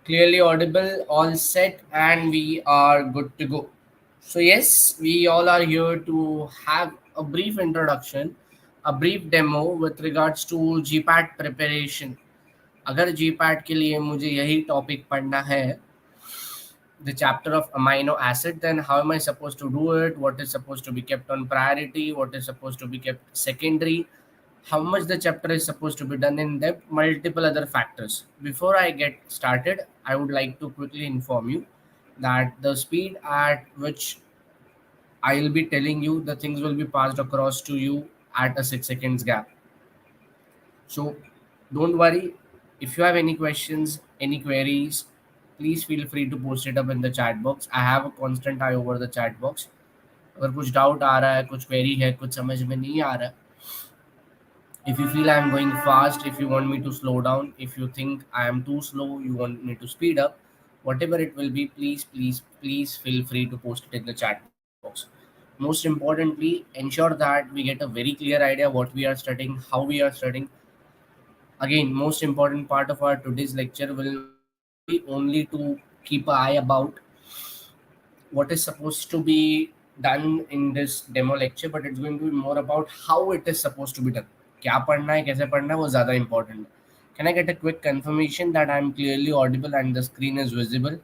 Clearly audible, all set, and we are good to go. So, yes, we all are here to have a brief introduction, a brief demo with regards to GPAT preparation. अगर GPAT के लिए मुझे यही topic पढ़ना है, the chapter of amino acid, then how am I supposed to do it? What is supposed to be kept on priority? What is supposed to be kept secondary? How much the chapter is supposed to be done in depth, multiple other factors. Before I get started, I would like to quickly inform you that the speed at which I will be telling you the things will be passed across to you at a 6 seconds gap. So don't worry. If you have any questions, any queries, please feel free to post it up in the chat box. I have a constant eye over the chat box. अगर कुछ doubt आ रहा है, कुछ query है, कुछ समझ में नहीं आ रहा है, if you feel I'm going fast, if you want me to slow down, if you think I am too slow, you want me to speed up, whatever it will be, please feel free to post it in the chat box. Most importantly, ensure that we get a very clear idea what we are studying, how we are studying. Again, most important part of our today's lecture will not be only to keep an eye about what is supposed to be done in this demo lecture, but it's going to be more about how it is supposed to be done. क्या पढ़ना है, कैसे पढ़ना है, वो ज़्यादा important है. Can I get a quick confirmation that I'm clearly audible and the screen is visible?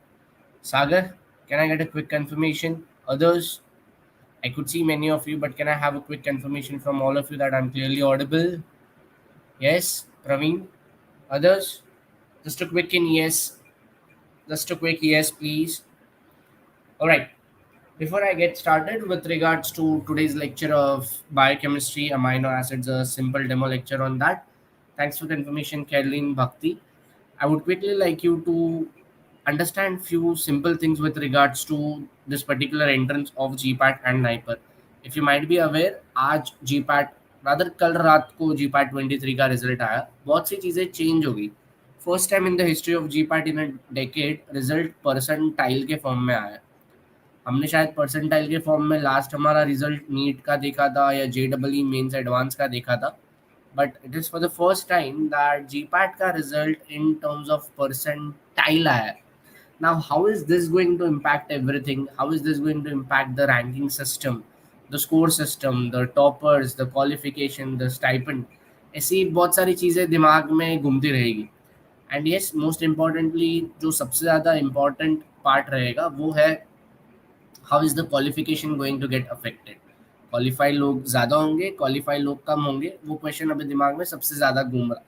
Sagar, can I get a quick confirmation? Others, I could see many of you, but can I have a quick confirmation from all of you that I'm clearly audible? Yes, Praveen. Others, just a quick in yes. Just a quick yes, please. All right. Before I get started with regards to today's lecture of biochemistry, amino acids, a simple demo lecture on that. Thanks for the information, Kathleen Bhakti. I would quickly like you to understand few simple things with regards to this particular entrance of GPAT and NIPER. If you might be aware, आज GPAT rather कल रात को GPAT 23 का result आया. बहुत सी चीज़ें change हो गई. First time in the history of GPAT in a decade result percentile के फॉर्म में आया. हमने शायद परसेंटाइल के फॉर्म में लास्ट हमारा रिजल्ट नीट का देखा था या JEE मेंस एडवांस का देखा था, but it is for the first time that GPAT का result in terms of percentile आया है. Now, how is this going to impact everything? How is this going to impact the ranking system, the score system, the toppers, the qualification, the stipend? ऐसी बहुत सारी चीज़ें दिमाग में घूमती रहेगी. एंड येस, मोस्ट इम्पॉर्टेंटली जो सबसे ज़्यादा इम्पॉर्टेंट पार्ट रहेगा वो है how is the qualification going to get affected. Qualify लोग ज़्यादा होंगे, क्वालिफाई लोग कम होंगे, वो क्वेश्चन अभी दिमाग में सबसे ज़्यादा घूम रहा.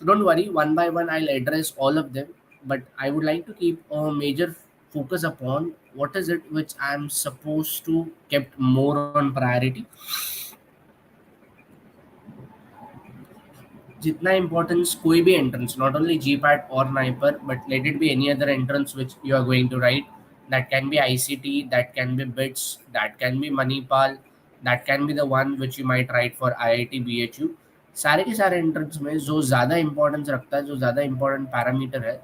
So don't worry, one by one I'll address all of them, but I would like to keep a major focus upon what is it which I'm supposed to kept more on priority. जितना importance कोई भी entrance, not only GPAT or NIPER, but let it be any other entrance which you are going to write, that can be ICT, that can be BITS, that can be Manipal, that can be the one which you might write for IIT BHU. सारे के सारे entrance में जो ज़्यादा importance रखता है, जो ज़्यादा इंपॉर्टेंट पैरामीटर है,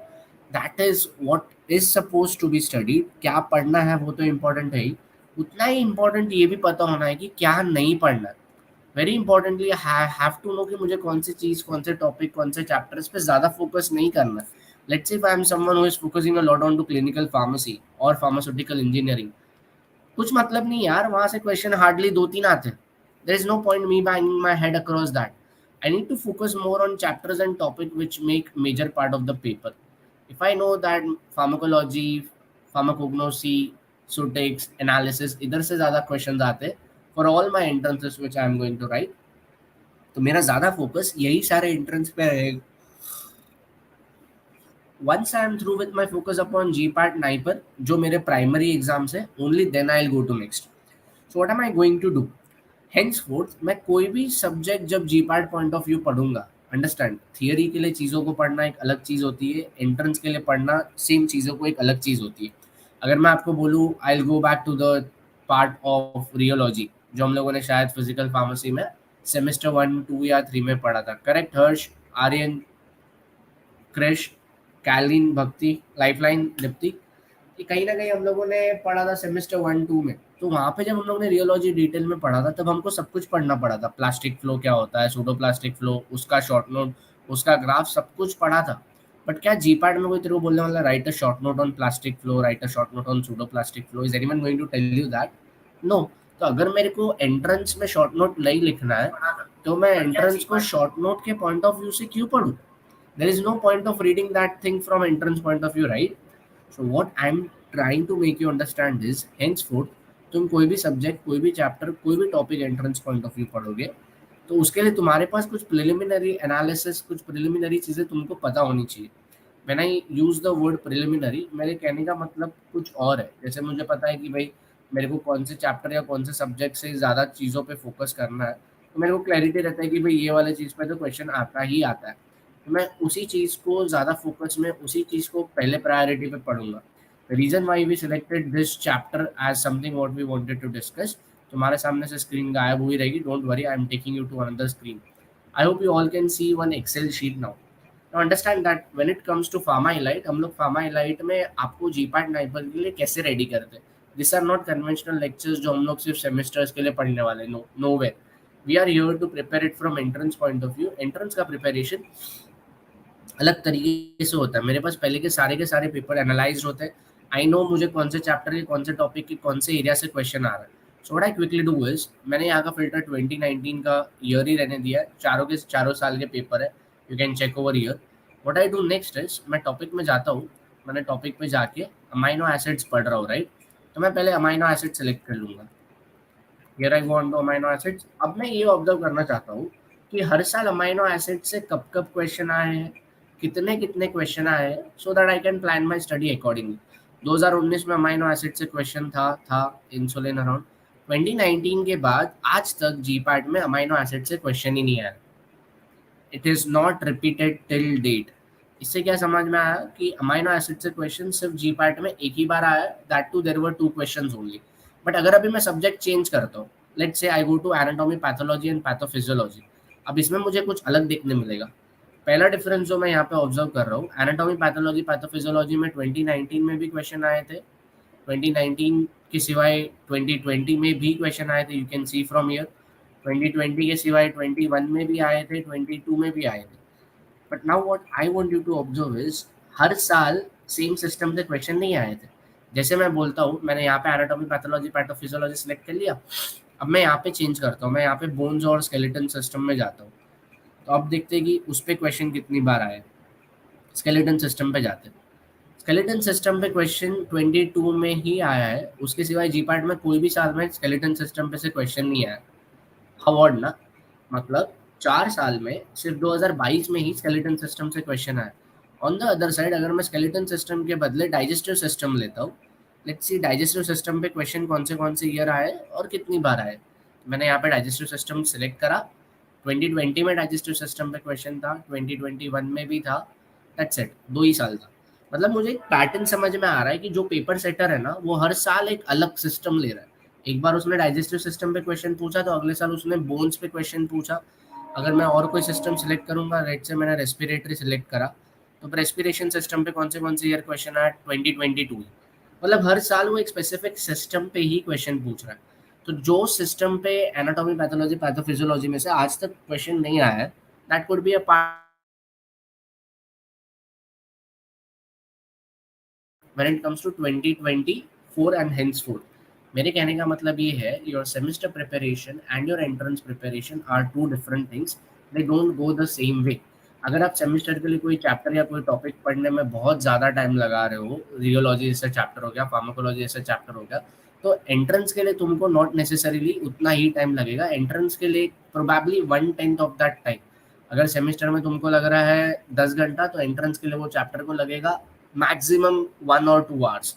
that is what is suppose to be studied. क्या पढ़ना है वो तो इम्पोर्टेंट है ही, उतना ही इम्पोर्टेंट ये भी पता होना है कि क्या नहीं पढ़ना है. Very importantly have to know कि मुझे कौन सी चीज़, कौन से टॉपिक, कौन से चैप्टर्स पे ज़्यादा फोकस नहीं करना है. Let's say if I am someone who is focusing a lot on to clinical pharmacy और फार्मास्यूटिकल इंजीनियरिंग, कुछ मतलब नहीं यार, वहाँ से क्वेश्चन हार्डली 2-3 आते हैं. There is no point me banging my head across that. I need to focus more on chapters and topic which make major part of the paper. If I know that pharmacology, pharmacognosy, syntax, analysis, इधर से ज़्यादा questions आते हैं for all my entrances which I am going to write, तो मेरा ज़्यादा focus यही सारे entrance पे रहेगा. Once I am through with my focus upon GPAT, NIPER, जो मेरे primary exams है, only then I'll go to next. So what am I going to do? Henceforth, मैं कोई भी सब्जेक्ट जब GPAT पॉइंट ऑफ व्यू पढ़ूंगा, understand, theory के लिए चीज़ों को पढ़ना एक अलग चीज़ होती है, एंट्रेंस के लिए पढ़ना सेम चीज़ों को एक अलग चीज़ होती है. अगर मैं आपको बोलूँ, I will go back to the part of rheology जो हम लोगों ने शायद फिजिकल फार्मेसी में सेमेस्टर 1, 2 या 3 में पढ़ा था. करेक्ट हर्ष, आर्यन, क्रिश, कैलिन, भक्ति, लाइफलाइन, दीप्ति, कि कहीं ना कहीं हम लोगों ने पढ़ा था सेमेस्टर 1-2 में. तो वहाँ पे जब हम लोगों ने रियोलॉजी डिटेल में पढ़ा था, तब हमको सब कुछ पढ़ना पड़ा था. प्लास्टिक फ्लो क्या होता है, सूडो प्लास्टिक फ्लो, उसका शॉर्ट नोट, उसका ग्राफ, सब कुछ पढ़ा था. बट क्या जीपैट में कोई तेरे को बोलने वाला write a short note on plastic flow, write a short note on pseudo plastic flow, is anyone going to tell you that? No. तो अगर मेरे को एंट्रेंस में शॉर्ट नोट नहीं लिखना है तो मैं एंट्रेंस को शॉर्ट नोट के पॉइंट ऑफ व्यू से क्यों पढ़ूं? There is no point of reading that thing from entrance point of view, right? So what I am trying to make you understand is henceforth तुम कोई भी subject, कोई भी chapter, कोई भी topic entrance point of view पढ़ोगे तो उसके लिए तुम्हारे पास कुछ प्रिलिमिनरी एनालिसिस, कुछ प्रिलिमिनरी चीज़ें तुमको पता होनी चाहिए। When I use the word preliminary, मेरे कहने का मतलब कुछ और है। जैसे मुझे पता है कि भाई मेरे को कौन से चैप्टर या कौन से सब्जेक्ट से ज़्यादा चीज़ों पे फोकस करना है, तो मेरे को क्लैरिटी रहता है कि भाई ये वाले चीज़ पे तो क्वेश्चन आता ही आता है। तो मैं उसी चीज़ को ज़्यादा फोकस में, उसी चीज़ को पहले प्रायोरिटी पे पढ़ूंगा। The reason why we selected this chapter as something what we wanted to discuss. तुम्हारे सामने से स्क्रीन गायब हुई रहेगी, don't worry, I am taking you to another screen. I hope you all can see one Excel sheet now. Now understand that when it comes to PHARMAELITE, हम लोग PHARMAELITE में आपको GPAT नाइपर के लिए कैसे रेडी करते हैं? These are not conventional lectures जो हम लोग सिर्फ सेमेस्टर्स के लिए पढ़ने वाले, no, nowhere. We are here to prepare it from entrance point of view. Entrance का preparation अलग तरीके से होता है। मेरे पास पहले के सारे पेपर एनालाइज होते हैं। आई नो मुझे कौन से चैप्टर के, कौन से टॉपिक के, कौन से एरिया से क्वेश्चन आ रहा है। सो what I quickly do is, मैंने यहाँ का फिल्टर 2019 का ईयर ही रहने दिया है। चारों के चारों साल के पेपर है, you can check over year. What I do next is, मैं टॉपिक में जाता हूँ। मैंने टॉपिक पे जाके अमाइनो एसिड्स पढ़ रहा हूँ, राइट? तो मैं पहले अमाइनो एसिड सेलेक्ट कर लूंगा। Here I go on two amino acids. अब मैं ये ऑब्जर्व करना चाहता हूँ कि हर साल अमाइनो एसिड से कब कब क्वेश्चन आए हैं, कितने कितने क्वेश्चन आए हैं, so that I can plan my study accordingly. 2019 में अमाइनो एसिड से क्वेश्चन था इंसुलिन अराउंड। 2019 के बाद आज तक जीपैट में अमाइनो एसिड से क्वेश्चन ही नहीं आया। It is not repeated till date. इससे क्या समझ में आया कि अमाइनो एसिड से क्वेश्चन सिर्फ जीपैट में एक ही बार आया, that too there were 2 questions only. But अगर अभी मैं सब्जेक्ट चेंज करता हूँ, let's say I go to anatomy, pathology and pathophysiology, अब इसमें मुझे कुछ अलग देखने मिलेगा। पहला डिफरेंस जो मैं यहाँ पे ऑब्जर्व कर रहा हूँ, एनाटॉमी, पैथोलॉजी, पैथोफिजियोलॉजी में 2019 में भी क्वेश्चन आए थे। 2019 के सिवाय 2020 में भी क्वेश्चन आए थे, you can see from here. 2020 के सिवाय 21 में भी आए थे, 22 में भी आए थे। But now what I want you to observe is, हर साल सेम सिस्टम से क्वेश्चन नहीं आए थे। जैसे मैं बोलता हूँ, मैंने यहाँ पे एनाटॉमी, पैथोलॉजी, पैथोफिजियोलॉजी सेलेक्ट कर लिया। अब मैं यहाँ पे चेंज करता हूँ, मैं यहाँ पे बोन्स और स्केलेटन सिस्टम में जाता हूँ। तो अब देखते हैं कि उस पर क्वेश्चन कितनी बार आए। स्केलेटन सिस्टम पे जाते हैं। स्केलेटन सिस्टम पे क्वेश्चन 22 में ही आया है, उसके सिवाय जीपार्ट में कोई भी साल में स्केलेटन सिस्टम पे से क्वेश्चन नहीं आया। अवार्ड ना, मतलब 4 साल में सिर्फ 2022 में ही स्केलेटन सिस्टम से क्वेश्चन आया। ऑन द अदर साइड, अगर मैं स्केलेटन सिस्टम के बदले डाइजेस्टिव सिस्टम लेता हूँ, लेट्स सी डाइजेस्टिव सिस्टम पे क्वेश्चन कौन से ईयर आए और कितनी बार आए। मैंने यहाँ पे डाइजेस्टिव सिस्टम सेलेक्ट करा। 2020 में डाइजेस्टिव सिस्टम पे क्वेश्चन था, 2021 में भी था। दैट्स इट, 2 ही साल था। मतलब मुझे एक पैटर्न समझ में आ रहा है कि जो पेपर सेटर है ना, वो हर साल एक अलग सिस्टम ले रहा है। एक बार उसने डाइजेस्टिव सिस्टम पे क्वेश्चन पूछा तो अगले साल उसने बोन्स पे क्वेश्चन पूछा। अगर मैं और कोई सिस्टम सिलेक्ट करूंगा, लेट्स से मैंने रेस्पिरेटरी सिलेक्ट करा, तो रेस्पिरेशन सिस्टम पे कौन से ईयर क्वेश्चन आया, 2022। मतलब हर साल वो एक स्पेसिफिक सिस्टम पे ही क्वेश्चन पूछ रहा है। तो जो सिस्टम पे एनाटॉमी, पैथोलॉजी, पैथोफिजियोलॉजी में से आज तक क्वेश्चन नहीं आया है, that could be a part when it comes to 2024 and henceforth। मेरे कहने का मतलब ये है, your semester preparation and your entrance preparation are two different things, they don't go the same way. अगर आप सेमेस्टर के लिए कोई चैप्टर या कोई टॉपिक पढ़ने में बहुत ज़्यादा टाइम लगा रहे हो, रियोलॉजी जैसा चैप्टर हो गया, फार्माकोलॉजी जैसा चैप्टर हो गया, तो एंट्रेंस के लिए तुमको नॉट नेसेसरीली उतना ही टाइम लगेगा। एंट्रेंस के लिए प्रोबेबली 1/10 ऑफ दैट टाइम। अगर सेमेस्टर में तुमको लग रहा है 10 घंटा, तो एंट्रेंस के लिए वो चैप्टर को लगेगा maximum 1 or 2 hours,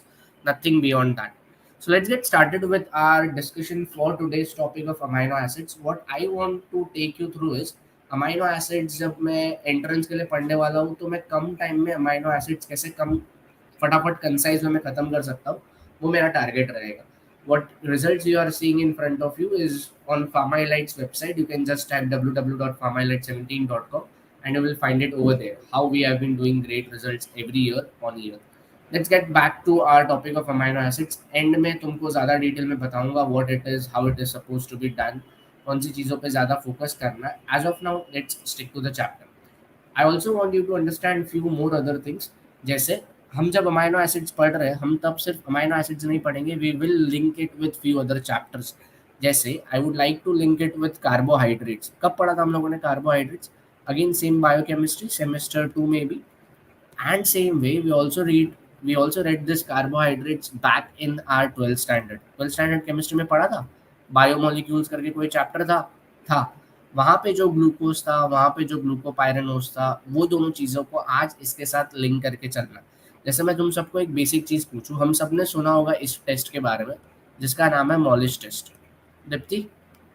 nothing beyond that. So let's get started with our discussion for today's topic of amino acids. What I want to take you through is amino acids। जब मैं entrance के लिए पढ़ने वाला हूँ तो मैं कम टाइम में अमाइनो एसिड्स कैसे कम फटाफट कंसाइज में मैं खत्म कर सकता हूँ, वो मेरा टारगेट रहेगा। What results you are seeing in front of you is on PharmaElite's website. You can just type www.pharmaelite17.com and you will find it over there. How we have been doing great results every year on year. Let's get back to our topic of amino acids. End में तुमको ज़्यादा detail में बताऊंगा what it is, how it is supposed to be done, कौन सी चीज़ों पे ज़्यादा focus करना है। As of now, let's stick to the chapter. I also want you to understand few more other things. जैसे हम जब अमाइनो एसिड्स पढ़ रहे हैं, हम तब सिर्फ अमाइनो एसिड्स नहीं पढ़ेंगे, we will link it with few other chapters. जैसे I would like to link it with carbohydrates. कब पढ़ा था हम लोगों ने carbohydrates? Again same biochemistry semester 2 में भी. And same way, we also read this carbohydrates back in our 12th standard. 12th standard chemistry में पढ़ा था. बायोमोलिक्यूल्स करके कोई चैप्टर था. वहाँ पे जो ग्लूकोज था, वहाँ पे जो ग्लूकोपाइरेनोज था, वो दोनों चीज़ों को आज इसके साथ लिंक करके चलना. जैसे मैं तुम सबको एक बेसिक चीज़ पूछूं, हम सब ने सुना होगा इस टेस्ट के बारे में जिसका नाम है Molisch test. Deepti,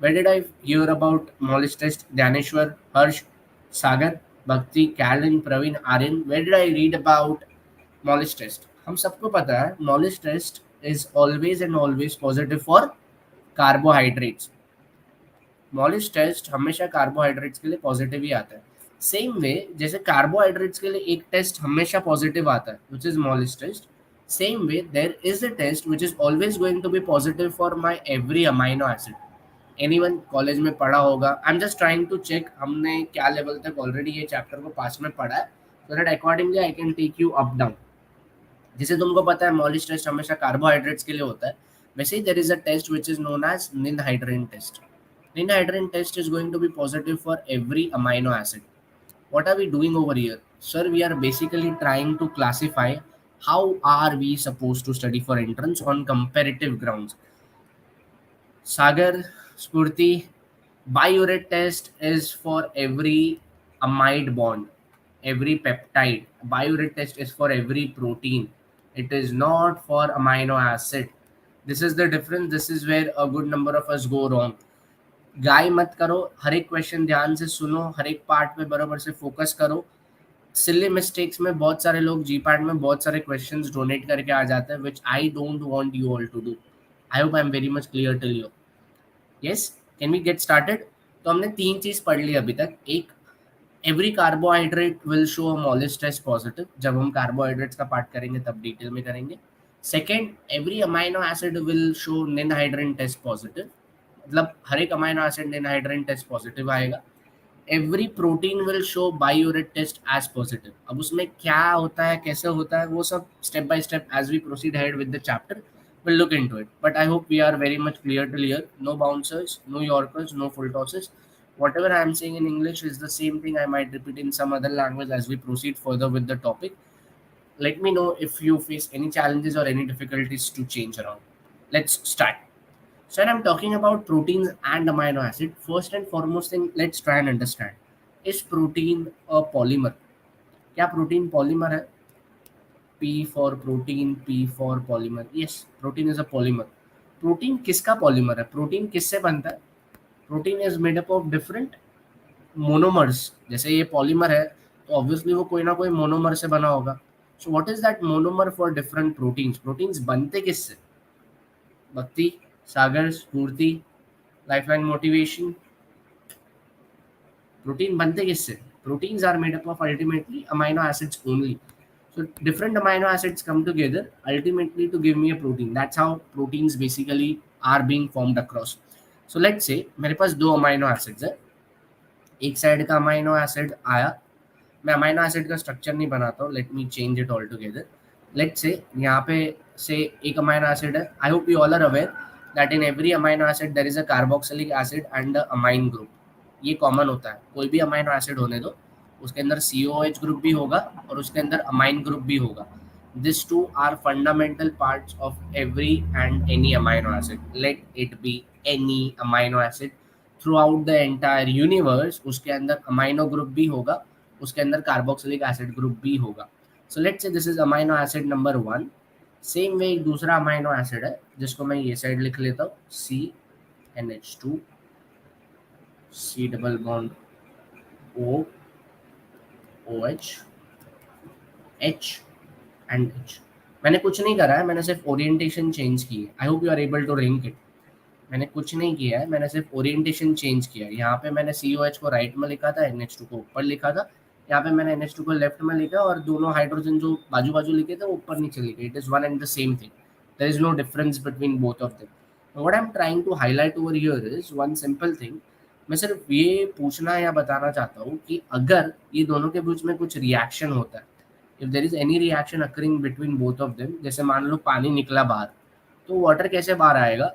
where did I hear about Molish test? Dhaneshwar, Harsh, Sagar, Bhakti, Calvin, Praveen, Aryan. Where did I read about Molish test? हम सबको पता है Molish test is always and always positive for carbohydrates. Molisch test हमेशा carbohydrates के लिए positive ही आता है. Same way जैसे कार्बोहाइड्रेट्स के लिए एक टेस्ट हमेशा पॉजिटिव आता है which is Molisch test, same way there is a test which is always going to be positive for my every amino acid. Anyone college में पढ़ा होगा. I am just trying to check हमने क्या level तक already ये chapter को पास में पढ़ा है, so that accordingly I can take you up down. जैसे तुमको पता है मॉलिश टेस्ट हमेशा कार्बोहाइड्रेट्स के लिए होता है, वैसे ही there is a test which is known as ninhydrin test. Ninhydrin test is going to be positive for every amino acid. What are we doing over here? Sir, we are basically trying to classify how are we supposed to study for entrance on comparative grounds. Sagar, Spurti, biuret test is for every amide bond, every peptide. Biuret test is for every protein. It is not for amino acid. This is the difference. This is where a good number of us go wrong. गाय मत करो, हर एक question ध्यान से सुनो, हर एक part पे बराबर से फोकस करो. सिली मिस्टेक्स में बहुत सारे लोग जीपैट में बहुत सारे क्वेश्चंस डोनेट करके आ जाते हैं which I don't want you all to do. I hope I am very much clear till you. Yes, can we get started? तो हमने तीन चीज पढ़ ली अभी तक. एक, every carbohydrate will show a Molisch test positive. जब हम कार्बोहाइड्रेट्स का पार्ट करेंगे तब डिटेल में करेंगे. Second, every amino acid will show ninhydrin test positive. मतलब हर एक amino acid ninhydrin test positive आएगा. Every protein will show biuret test as positive. अब उसमें क्या होता है, कैसे होता है, वो सब step by step as we proceed ahead with the chapter will look into it. But I hope we are very much clear to clear. No bouncers, no yorkers, no full tosses. Whatever I am saying in English is the same thing I might repeat in some other language as we proceed further with the topic. Let me know if you face any challenges or any difficulties to change around. Let's start. So when I'm talking about proteins and amino acid, first and foremost thing, let's try and understand. Is protein a polymer? क्या protein polymer है? P for protein, P for polymer. Yes, protein is a polymer. Protein किसका polymer है? Protein किससे बनता है? Protein is made up of different monomers. जैसे ये polymer है तो ऑब्वियसली वो कोई ना कोई मोनोमर से बना होगा. So what is that monomer for different proteins? Proteins बनते किससे? भक्ति, सागर, स्फूर्ति, लाइफलाइन मोटिवेशन. प्रोटीन बनते किससे? Proteins are made up of ultimately amino acids only. So different amino acids come together ultimately to give me a protein. That's how proteins basically are being formed across. So let's say मेरे पास दो amino acids है. एक side का amino acid आया. मैं amino acid का structure नहीं बनाता हूँ. Let me change it all together. Let's say यहाँ पे से एक अमाइनो एसिड है. I hope you all are aware that in every amino acid there is a carboxylic acid and a amine group. ये common होता है. कोई भी अमाइनो एसिड होने दो, उसके अंदर COH ग्रुप भी होगा और उसके अंदर अमाइन ग्रुप भी होगा. This two are fundamental parts of every and any amino acid. Let it be any amino acid throughout the entire universe. उसके अंदर अमाइनो ग्रुप भी होगा, उसके अंदर कार्बोक्सिलिक एसिड ग्रुप भी होगा. So let's say this is amino acid number 1. Same way एक दूसरा अमाइनो एसिड है जिसको मैं ये साइड लिख लेता हूँ, CNH2, C double bond O, OH, H and H. मैंने कुछ नहीं करा है, मैंने सिर्फ ओरिएंटेशन चेंज की है. I hope you are able to link it. मैंने कुछ नहीं किया है, मैंने सिर्फ ओरिएंटेशन चेंज किया है. यहाँ पे मैंने COH को राइट में लिखा था, NH2 को ऊपर लिखा था. यहाँ पे मैंने NH2 को लेफ्ट में लिखा और दोनों हाइड्रोजन जो बाजू बाजू लिखे थे वो ऊपर नीचे लिखे. It is one and the same thing. There is no difference between both of them. What I am trying to highlight over here is one simple thing. मैं सिर्फ ये पूछना या बताना चाहता हूँ कि अगर ये दोनों के बीच में कुछ रिएक्शन होता है, if there is any reaction occurring between both of them, जैसे मान लो पानी निकला बाहर, तो वाटर कैसे बाहर आएगा?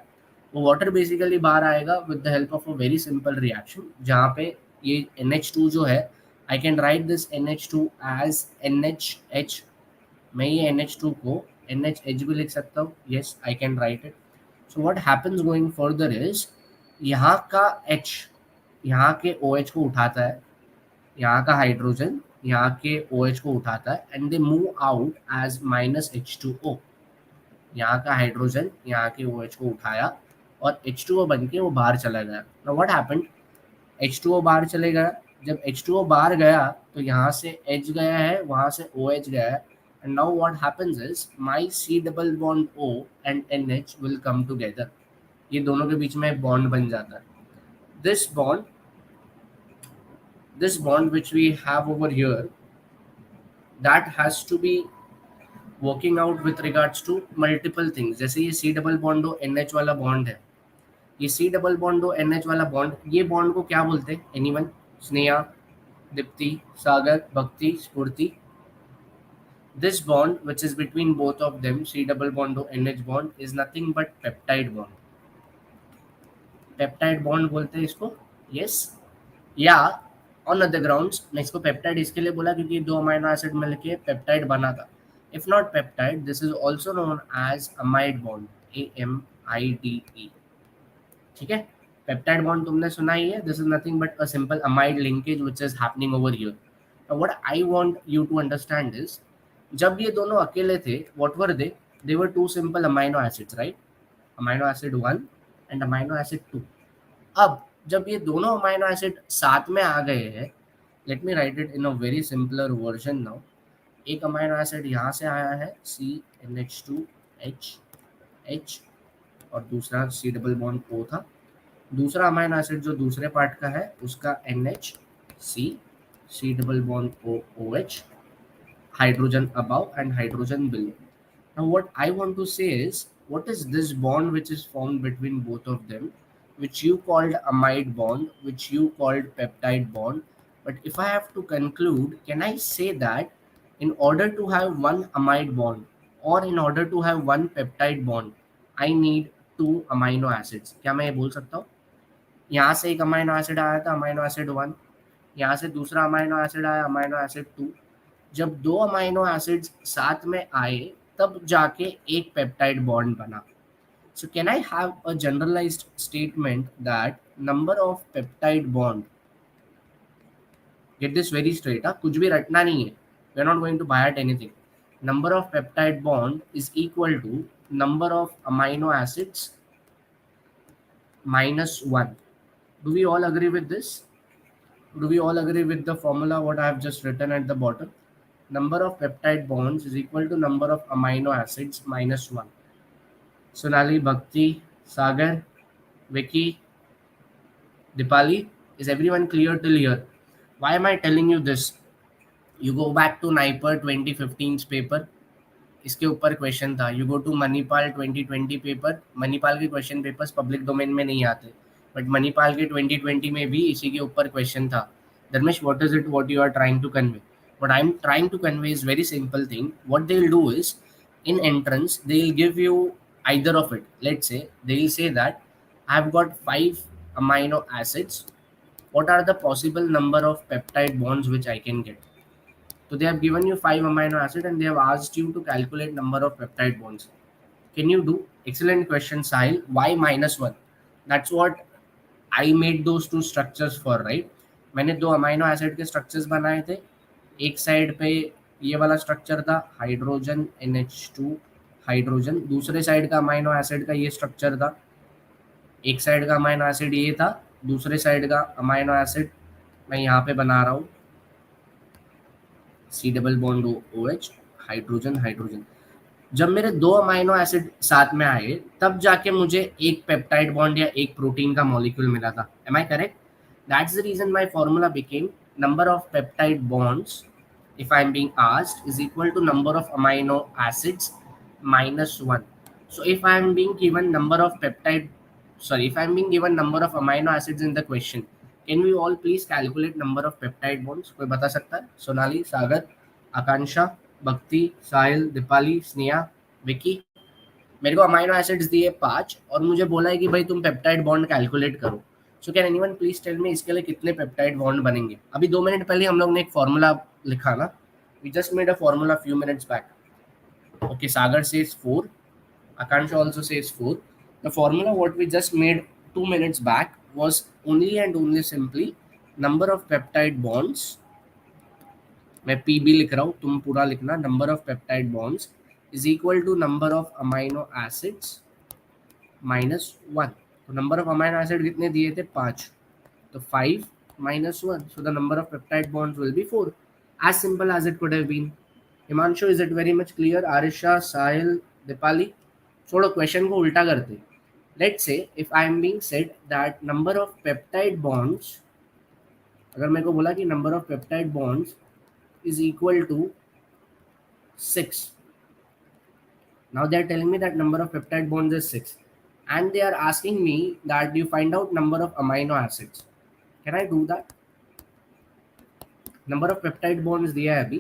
वो वाटर बेसिकली बाहर आएगा with the help of a very simple reaction, जहाँ पे ये NH2 जो है, I can write this NH2 as NHH। मैं ये NH2 को NHH भी लिख सकता हूँ, yes I can right it. So what happens going further is, यहाँ का H यहाँ के OH को उठाता है, यहाँ का हाइड्रोजन यहाँ के OH को उठाता है, and they move out as -H2O। यहाँ का हाइड्रोजन यहाँ के OH को उठाया और H2O बन के वो बाहर चला गया। नाउ व्हाट हैपेंड, H2O बाहर चले गया। जब H2O बाहर गया तो यहाँ से H गया है, वहाँ से OH गया है, and now what happens is my C double bond O and NH will come together. ये दोनों के बीच में एक बॉन्ड बन जाता है। This bond which we have over here, that has to be working out with regards to multiple things। जैसे ये C double bond O NH वाला बॉन्ड है, ये C double bond O NH वाला बॉन्ड, ये बॉन्ड को क्या बोलते हैं? एनीवन? स्नेहा, दीप्ति, सागर, भक्ति, स्फूर्ति? This bond which is between both of them, C double bond O NH bond, is nothing but peptide bond। Peptide bond बोलते हैं इसको, यस। या ऑन अदर ग्राउंड्स, मैं इसको पेप्टाइड इसके लिए बोला क्योंकि दो अमाइनो एसिड मिलके पेप्टाइड बना था। If not peptide, this is also known as amide bond, AMIDE। ठीक है, पेप्टाइड बॉन्ड तुमने सुना ही है। This is nothing but a simple amide linkage which is happening over here. What I want you to understand is, जब ये दोनों अकेले थे, what were they were two simple amino acids, right? Amino acid 1 and amino acid 2। अब जब ये दोनों amino acid साथ में आ गए हैं, let me right it in a very simpler version now. एक अमाइनो एसिड यहाँ से आया है CNH2H, और दूसरा C डबल बॉन्ड O था। दूसरा अमाइनो एसिड जो दूसरे पार्ट का है उसका NHC, C double bond OH, hydrogen above and hydrogen below. Now what I want to say is, what is this bond which is formed between both of them, which you called amide bond, which you called peptide bond? But if I have to conclude, can I say that in order to have one amide bond or in order to have one peptide bond, I need two amino acids? क्या मैं ये बोल सकता हूँ? यहाँ से एक amino acid आया था, अमाइनो एसिड 1, यहाँ से दूसरा अमाइनो एसिड आया, अमाइनो एसिड 2। जब दो अमाइनो एसिड्स साथ में आए तब जाके एक पेप्टाइड बॉन्ड बना। So can I have a generalized statement that number of peptide bond, get this very straight, कुछ भी रटना नहीं है, we are not going to buy at anything, number of peptide bond is equal to number of amino acids minus 1. Do we all agree with this? Do we all agree with the formula what I have just written at the bottom? Number of peptide bonds is equal to number of amino acids minus 1. Sonali, Bhakti, Sagar, Vicky, Dipali, is everyone clear till here? Why am I telling you this? You go back to NIPER 2015's paper, इसके ऊपर question था। You go to Manipal 2020 paper, Manipal के question papers public domain में नहीं आते, but Manipal के 2020 में भी इसी के ऊपर क्वेश्चन था। Dharmesh, what is it what you are trying to convey? What I am trying to convey is very simple thing. What they will do is, in entrance they will give you either of it. Let's say they will say that I have got 5 amino acids, what are the possible number of peptide bonds which I can get? So they have given you 5 amino acid and they have asked you to calculate number of peptide bonds. Can you do? Excellent question, Sahil. Why -1? That's what I made those two structures for, right? मैंने दो amino acid के structures बनाए थे। एक side पे ये वाला structure था, हाइड्रोजन NH2 हाइड्रोजन। दूसरे साइड का अमाइनो एसिड का ये स्ट्रक्चर था। एक साइड का अमाइनो एसिड ये था, दूसरे साइड का अमाइनो एसिड मैं यहाँ पे बना रहा हूँ, C double bond OH, hydrogen hydrogen. जब मेरे दो अमाइनो एसिड साथ में आए तब जाके मुझे एक पेप्टाइड बॉन्ड या एक प्रोटीन का मॉलिक्यूल मिला था। Am I correct? That's the reason my formula became number of peptide bonds if I am being asked is equal to number of amino acids minus 1. So if I am being given number of peptide, sorry, if I am being given number of amino acids in the question, can we all please calculate number of peptide bonds? कोई बता सकता है? सोनाली, सागर, आकांक्षा, भक्ति, साहिल, दीपाली, स्नेहा, विकी। मेरे को amino acids दिए 5 और मुझे बोला है कि भाई तुम पेप्टाइड बॉन्ड कैलकुलेट करो. So can anyone please tell me इसके लिए कितने पेप्टाइड बॉन्ड बनेंगे? अभी 2 मिनट पहले हम लोग ने एक फॉर्मूला लिखा ना. We just made a formula few minutes back. Okay, Sagar says 4. Akansha also says 4. The formula what we just made 2 minutes back was only and only simply number of peptide bonds. मैं PB लिख रहा हूँ, तुम पूरा लिखना. Number of peptide bonds is equal to number of amino acids -1. तो number of amino acid कितने दिए थे? 5. तो 5 -1. So the number of peptide bonds will be 4. As simple as it could have been. Himanshu, is it very much clear? Arisha, Sahil, Dipali. छोड़ो, question को उल्टा करते. Let's say if I am being said that number of peptide bonds, अगर मेरे को बोला कि number of peptide bonds is equal to 6. Now they are telling me that number of peptide bonds is 6 and they are asking me that you find out number of amino acids. Can I do that? Number of peptide bonds दिया है अभी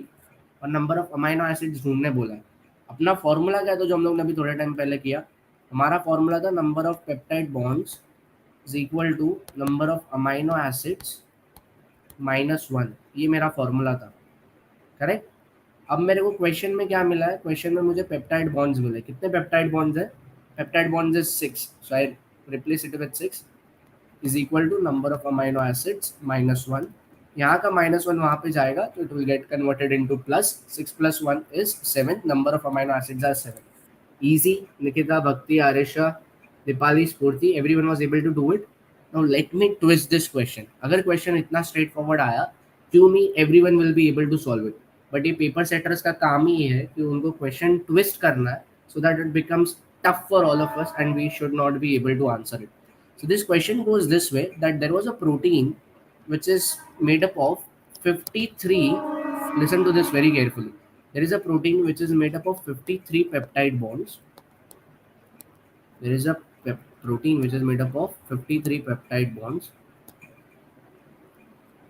और number of amino acids ढूंढने बोला है. अपना formula क्या था जो हम लोग ने अभी थोड़े टाइम पहले किया? हमारा फॉर्मूला था number of peptide bonds is equal to number of amino acids -1. ये मेरा फॉर्मूला था, करेक्ट. अब मेरे को क्वेश्चन में क्या मिला है? क्वेश्चन में मुझे पेप्टाइड बॉन्ड्स मिले. कितने पेप्टाइड बॉन्ड्स है? Peptide bonds is 6. So I replace it with 6 is equal to number of amino acids -1. यहाँ का -1 वहाँ पे जाएगा तो it will get converted into plus. 6 + 1 is 7. Number of amino acids are 7. Easy. Nikita, Bhakti, Aarisha, Deepali, Sphurti, everyone was able to do it. Now let me twist this question. अगर question इतना straight forward आया, क्यों मी everyone will be able to solve it. But ये paper setters का काम ही है कि उनको क्वेश्चन ट्विस्ट करना है so that it becomes tough for all of us and we should not be able to answer it. So this question goes this way, that there was a protein which is made up of 53, listen to this very carefully, there is a protein which is made up of 53 peptide bonds. There is a protein which is made up of 53 peptide bonds.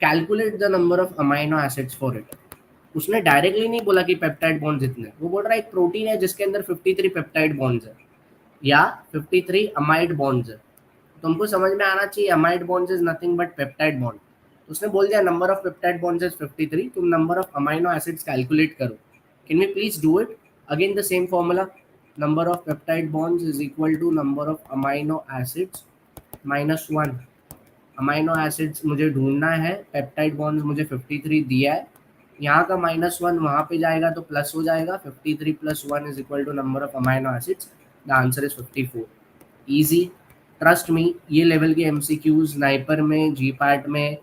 Calculate the number of amino acids for it. उसने directly नहीं बोला कि peptide bonds इतने, वो बोल रहा है एक प्रोटीन है जिसके अंदर 53 पेप्टाइड बॉन्ड्स है या 53 अमाइड बॉन्ड्स है. तुमको समझ में आना चाहिए amide bonds is nothing but peptide bond. उसने बोल दिया number of peptide bonds is 53. तुम number of amino acids calculate करो. Can we please do it? Again the same formula, number of peptide bonds is equal to number of amino acids -1. Amino acids मुझे ढूंढना है, peptide bonds मुझे 53 दिया है. यहाँ का -1 वहाँ पे जाएगा तो प्लस हो जाएगा. 53 + 1 is equal to number of amino acids. The answer is 54. Easy. Trust me, ये लेवल के MCQs नाइपर में, GPAT में,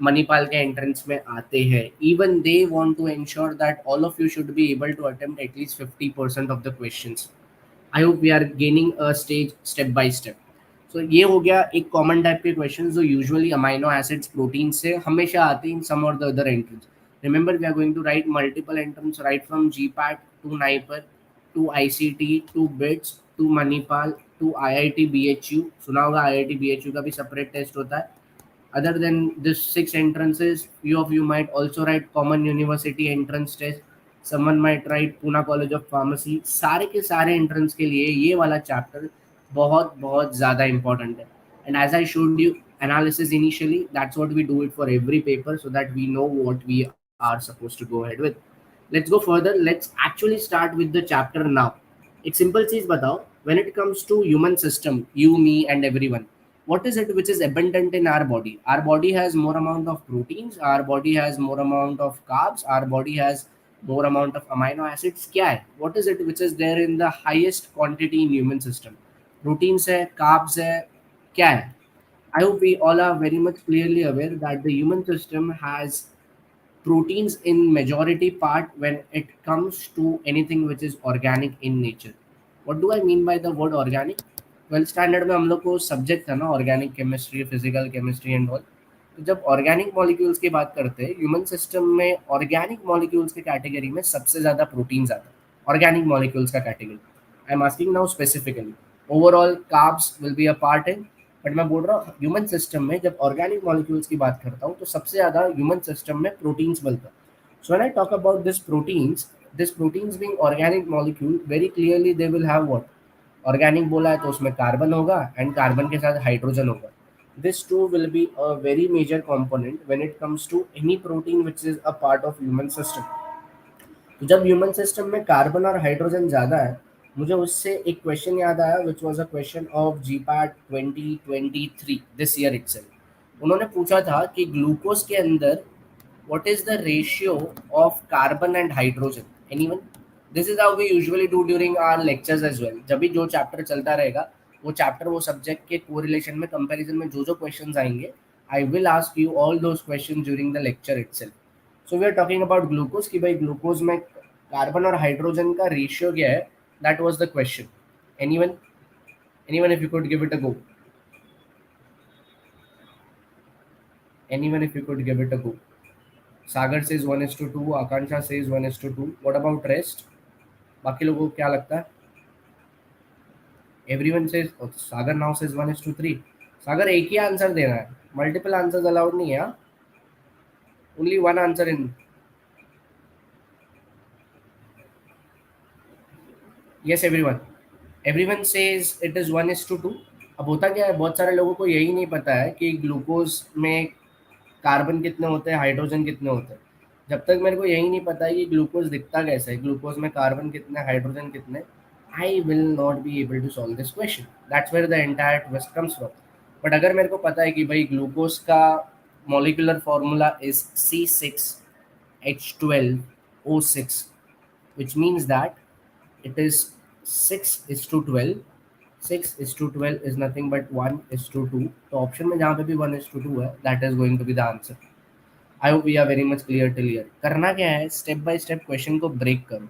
मणिपाल के एंट्रेंस में आते हैं. Even they want to ensure that all of you should be able to attempt at least 50% of the questions. I hope we are gaining a stage step by step. So ये हो गया एक common type के question जो usually amino acids protein से हमेशा आते हैं इन सम और the other entrance. Remember, we are going to write multiple entrance right from GPAT to NIPER to ICT to BITS to Manipal to IIT BHU. सुना होगा IIT BHU का भी separate test होता है. Other than this 6 entrances, few of you might also write common university entrance test. Someone might write Pune College of Pharmacy. सारे के सारे entrance के लिए ये वाला chapter बहुत बहुत ज़्यादा important है. And as I showed you analysis initially, that's what we do it for every paper so that we know what we are supposed to go ahead with. Let's go further. Let's actually start with the chapter now. एक simple चीज़ बताओ, when it comes to human system, you, me and everyone, what is it which is abundant in our body? Our body has more amount of proteins, our body has more amount of carbs, our body has more amount of amino acids. क्या है? What is it which is there in the highest quantity in human system? Proteins है, carbs है, क्या है? I hope we all are very much clearly aware that the human system has proteins in majority part when it comes to anything which is organic in nature. What do I mean by the word organic? 12th standard में हम लोग को subject था ना organic chemistry, physical chemistry and all. तो जब organic molecules की बात करते हैं ह्यूमन सिस्टम में, ऑर्गेनिक मॉलिक्यूल्स के कैटेगरी में सबसे ज़्यादा प्रोटीन्स आता है. ऑर्गेनिक मॉलिक्यूल्स का category I am asking now specifically. Overall carbs will be a part in, but मैं बोल रहा हूँ ह्यूमन सिस्टम में जब ऑर्गेनिक मॉलिक्यूल्स की बात करता हूँ तो सबसे ज़्यादा ह्यूमन सिस्टम में प्रोटीन्स बनता है. So when I talk about this proteins being organic molecule very clearly they will have what. Organic बोला है तो उसमें कार्बन होगा एंड कार्बन के साथ हाइड्रोजन होगा. This two will be a very major component when it comes to any protein which is a part of human system. तो जब ह्यूमन सिस्टम में कार्बन और हाइड्रोजन ज़्यादा है, मुझे उससे एक क्वेश्चन याद आया which was a question of GPAT 2023 this year itself. उन्होंने पूछा था कि ग्लूकोज के अंदर what is the ratio of carbon and hydrogen? Anyone? This is how we usually do during our lectures as well. जब भी जो चैप्टर चलता रहेगा वो चैप्टर वो सब्जेक्ट के कोरिलेशन में कंपैरिजन में जो जो क्वेश्चंस आएंगे I will ask you all those question during the lecture itself. So we are talking about glucose कि भाई ग्लूकोज में कार्बन और हाइड्रोजन का रेशियो क्या है. That was the question. Anyone? Anyone if you could give it a go. Anyone if you could give it a go. Sagar says 1:2, Akanksha says 1:2. What about rest? बाकी लोगों को क्या लगता है? एवरीवन says सागर now says 1:3. सागर एक ही answer देना है, multiple answers allowed नहीं है. Only one answer in. Yes everyone. Everyone says it is 1:2. अब होता क्या है, बहुत सारे लोगों को यही नहीं पता है कि ग्लूकोज में कार्बन कितने होते हैं, हाइड्रोजन कितने होते हैं. जब तक मेरे को यही नहीं पता है कि ग्लूकोज दिखता कैसे है, ग्लूकोज में कार्बन कितने, हाइड्रोजन कितने, I will not be able to solve this question. That's where the entire twist comes from. But अगर मेरे को पता है कि भाई ग्लूकोज का molecular formula is C6H12O6, which means that it is 6:12. 6:12 is nothing but 1:2. तो ऑप्शन में जहाँ पे भी 1:2 है that is going to be the answer. I hope we are very much clear till here. करना क्या है, स्टेप बाय स्टेप क्वेश्चन को ब्रेक करो.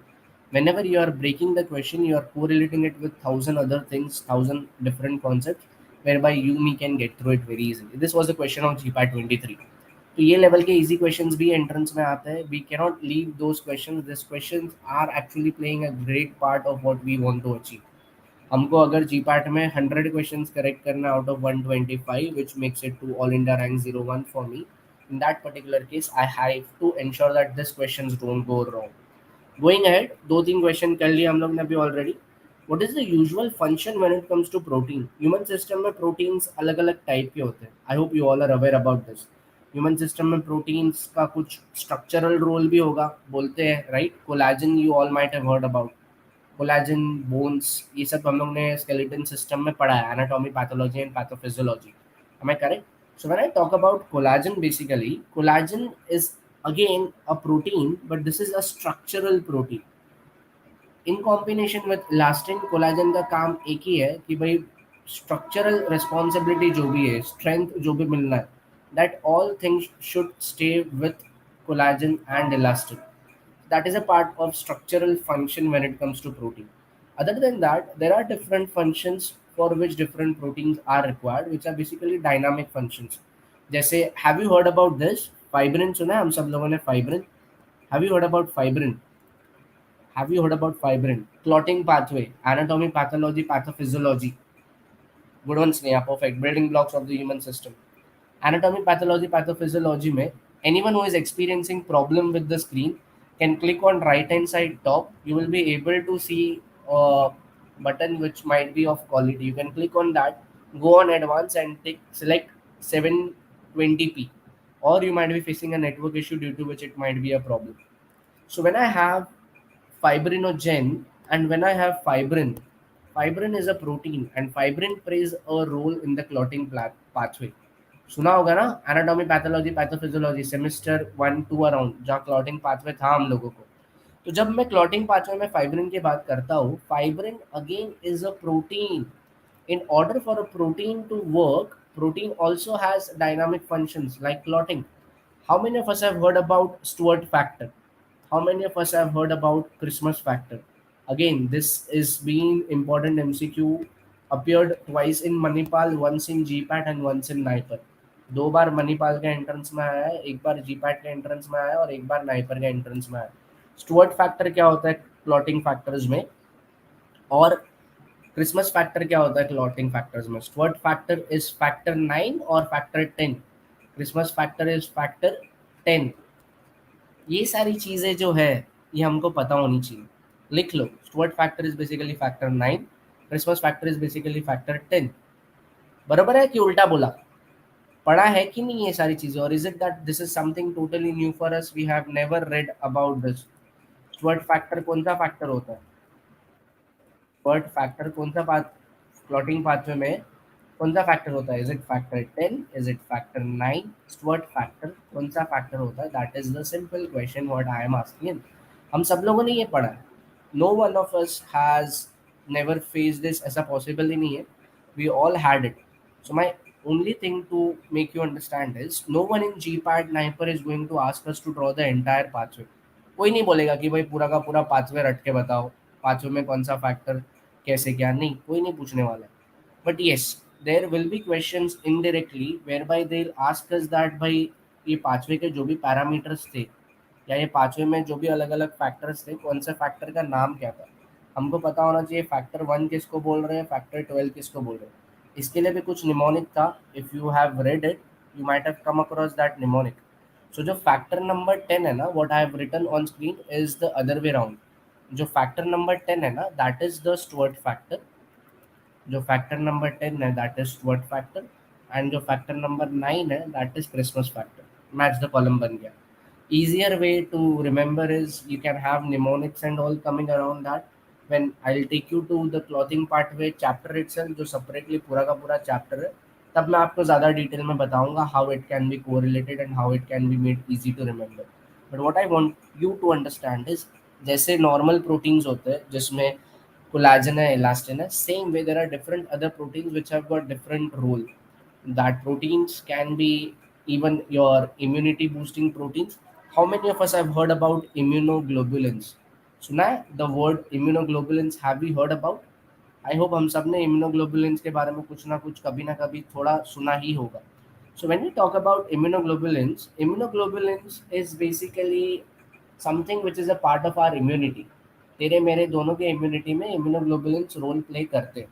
Whenever you are breaking the question, you are correlating it with thousand other things, thousand different concepts, whereby you me can get through it very easily. This was the question of GPAT 23. तो ये level के easy questions भी entrance में आते हैं. We cannot leave those questions. This questions are actually playing a great part of what we want to achieve. हमको अगर GPAT में 100 क्वेश्चंस करेक्ट करना out of 125 which makes it to all India rank 01 for me. In that particular case I have to ensure that these questions don't go wrong. Going ahead, दो तीन question कर लिए हम लोग ने अभी already. What is the usual function when it comes to protein? Human system में proteins अलग अलग टाइप के होते हैं. I hope you all are aware about this. Human system में प्रोटीन्स का कुछ स्ट्रक्चरल रोल भी होगा, बोलते हैं right. Collagen you all might have heard about. Collagen, bones, ये सब हम लोग ने स्केलेटन सिस्टम में पढ़ा है, anatomy, pathology and pathophysiology. Am I correct? So when I talk about collagen, basically collagen is again a protein, but this is a structural protein. In combination with elastin, collagen का काम एक ही है कि भाई स्ट्रक्चरल रिस्पॉन्सिबिलिटी जो भी है, स्ट्रेंथ जो भी मिलना है, that all things should stay with collagen and elastin. That is a part of structural function when it comes to protein. Other than that, there are different functions for which different proteins are required, which are basically dynamic functions. जैसे have you heard about this? Fibrin सुना है हम सब लोगों ने fibrin? Have you heard about fibrin? Have you heard about fibrin? Clotting pathway, anatomy, pathology, pathophysiology. Good ones नहीं, perfect. Building blocks of the human system. Anatomy, pathology, pathophysiology में anyone who is experiencing problem with the screen can click on right hand side top. You will be able to see a button which might be of quality. You can click on that, go on advanced and select 720p, or you might be facing a network issue due to which it might be a problem. So when I have fibrinogen and when I have fibrin, fibrin is a protein and fibrin plays a role in the clotting pathway. सुना होगा ना, anatomy, pathology, pathophysiology semester 1-2 around, जहाँ clotting pathway था हम लोगों को. तो जब मैं क्लॉटिंग पाथवे में फाइब्रिन की बात करता हूँ, fibrin again is a protein. In order for a protein to work, protein also has dynamic functions like clotting. How many of us have heard about Stewart factor? How many of us have heard about Christmas factor? Again, this is being important MCQ, appeared twice in Manipal, once in GPAT and once in NIPER. दो बार मणिपाल के entrance में आया है, एक बार GPAT के entrance में आया और एक बार नाइपर के एंट्रेंस में आया. स्टुअर्ट फैक्टर क्या होता है क्लॉटिंग फैक्टर्स में, और क्रिसमस फैक्टर क्या होता है क्लॉटिंग फैक्टर्स में? स्टुअर्ट फैक्टर इज फैक्टर 9 और factor 10? Christmas factor is factor 10। ये सारी चीज़ें जो है ये हमको पता होनी चाहिए। लिख लो, Stuart factor is basically factor 9, Christmas factor is basically factor 10। बराबर है कि उल्टा बोला? पढ़ा है कि नहीं ये सारी चीज़ें? और is it that this is something totally new for us, we have never read about this? Stuart factor कौन सा फैक्टर होता है? स्टुअर्ट फैक्टर कौन सा पाथ, प्लॉटिंग पाथवे में कौन सा फैक्टर होता है? Is it factor 10, is it factor 9? Stuart factor कौन सा फैक्टर होता है? That is the simple question what I am asking. हम सब लोगों ने ये पढ़ा है। No one of us has never face this, ऐसा पॉसिबल ही नहीं है। We all had it. So my only thing to make you understand is no one in GPAT Niper is going to ask us to draw the entire pathway. कोई नहीं बोलेगा कि भाई पूरा का पूरा पाथवे रट के बताओ, पाथवे में कौन सा फैक्टर कैसे क्या, नहीं, कोई नहीं पूछने वाला है। But yes, there will be questions indirectly where by they will ask us that भाई ये पाथवे के जो भी पैरामीटर्स थे या ये पाथवे में जो भी अलग अलग फैक्टर्स थे, कौन सा फैक्टर का नाम क्या था। हमको पता होना चाहिए फैक्टर 1 किसको बोल रहे हैं, फैक्टर 12 किसको बोल रहे हैं। इसके लिए भी कुछ निमोनिक था। If you have read it you might have come across that mnemonic. So जो फैक्टर नंबर 10 है ना, what I have written on screen is the other way round. जो फैक्टर नंबर 10 है ना, that is the Stuart factor. जो factor number 10 है that is Stuart factor, and जो factor number 9 है that is Christmas factor. Match the column बन गया। Easier way to remember is you can have mnemonics and all coming around that. When I'll take you to the clothing pathway chapter itself, जो separately पूरा का पूरा chapter है, तब मैं आपको ज़्यादा डिटेल में बताऊंगा how it can be correlated and how it can be made easy to remember. But what I want you to understand is जैसे normal proteins होते हैं जिसमें collagen है, elastin है, same way there are different other proteins which have got different role. That proteins can be even your immunity boosting proteins. How many of us have heard about immunoglobulins? सुना है the word immunoglobulins? Have we heard about? I hope हम सब ने immunoglobulins के बारे में कुछ ना कभी थोड़ा सुना ही होगा. So when we talk about immunoglobulins, immunoglobulins is basically something which is a part of our immunity. तेरे मेरे दोनों के immunity में immunoglobulins role play करते हैं.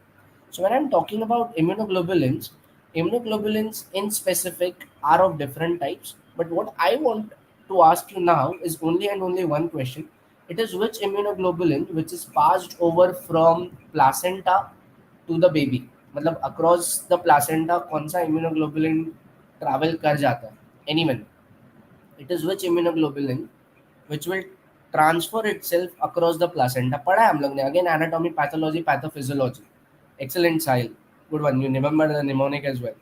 So when I'm talking about immunoglobulins, immunoglobulins in specific are of different types. But what I want to ask you now is only and only one question. It is which immunoglobulin which is passed over from placenta to the baby. मतलब across the placenta कौन सा immunoglobulin travel कर जाता है? Anyone? It is which immunoglobulin which will transfer itself across the placenta. पढ़ा है हम लोग ने, again anatomy, pathology, pathophysiology. Excellent Sahil, good one, you remember the mnemonic as well.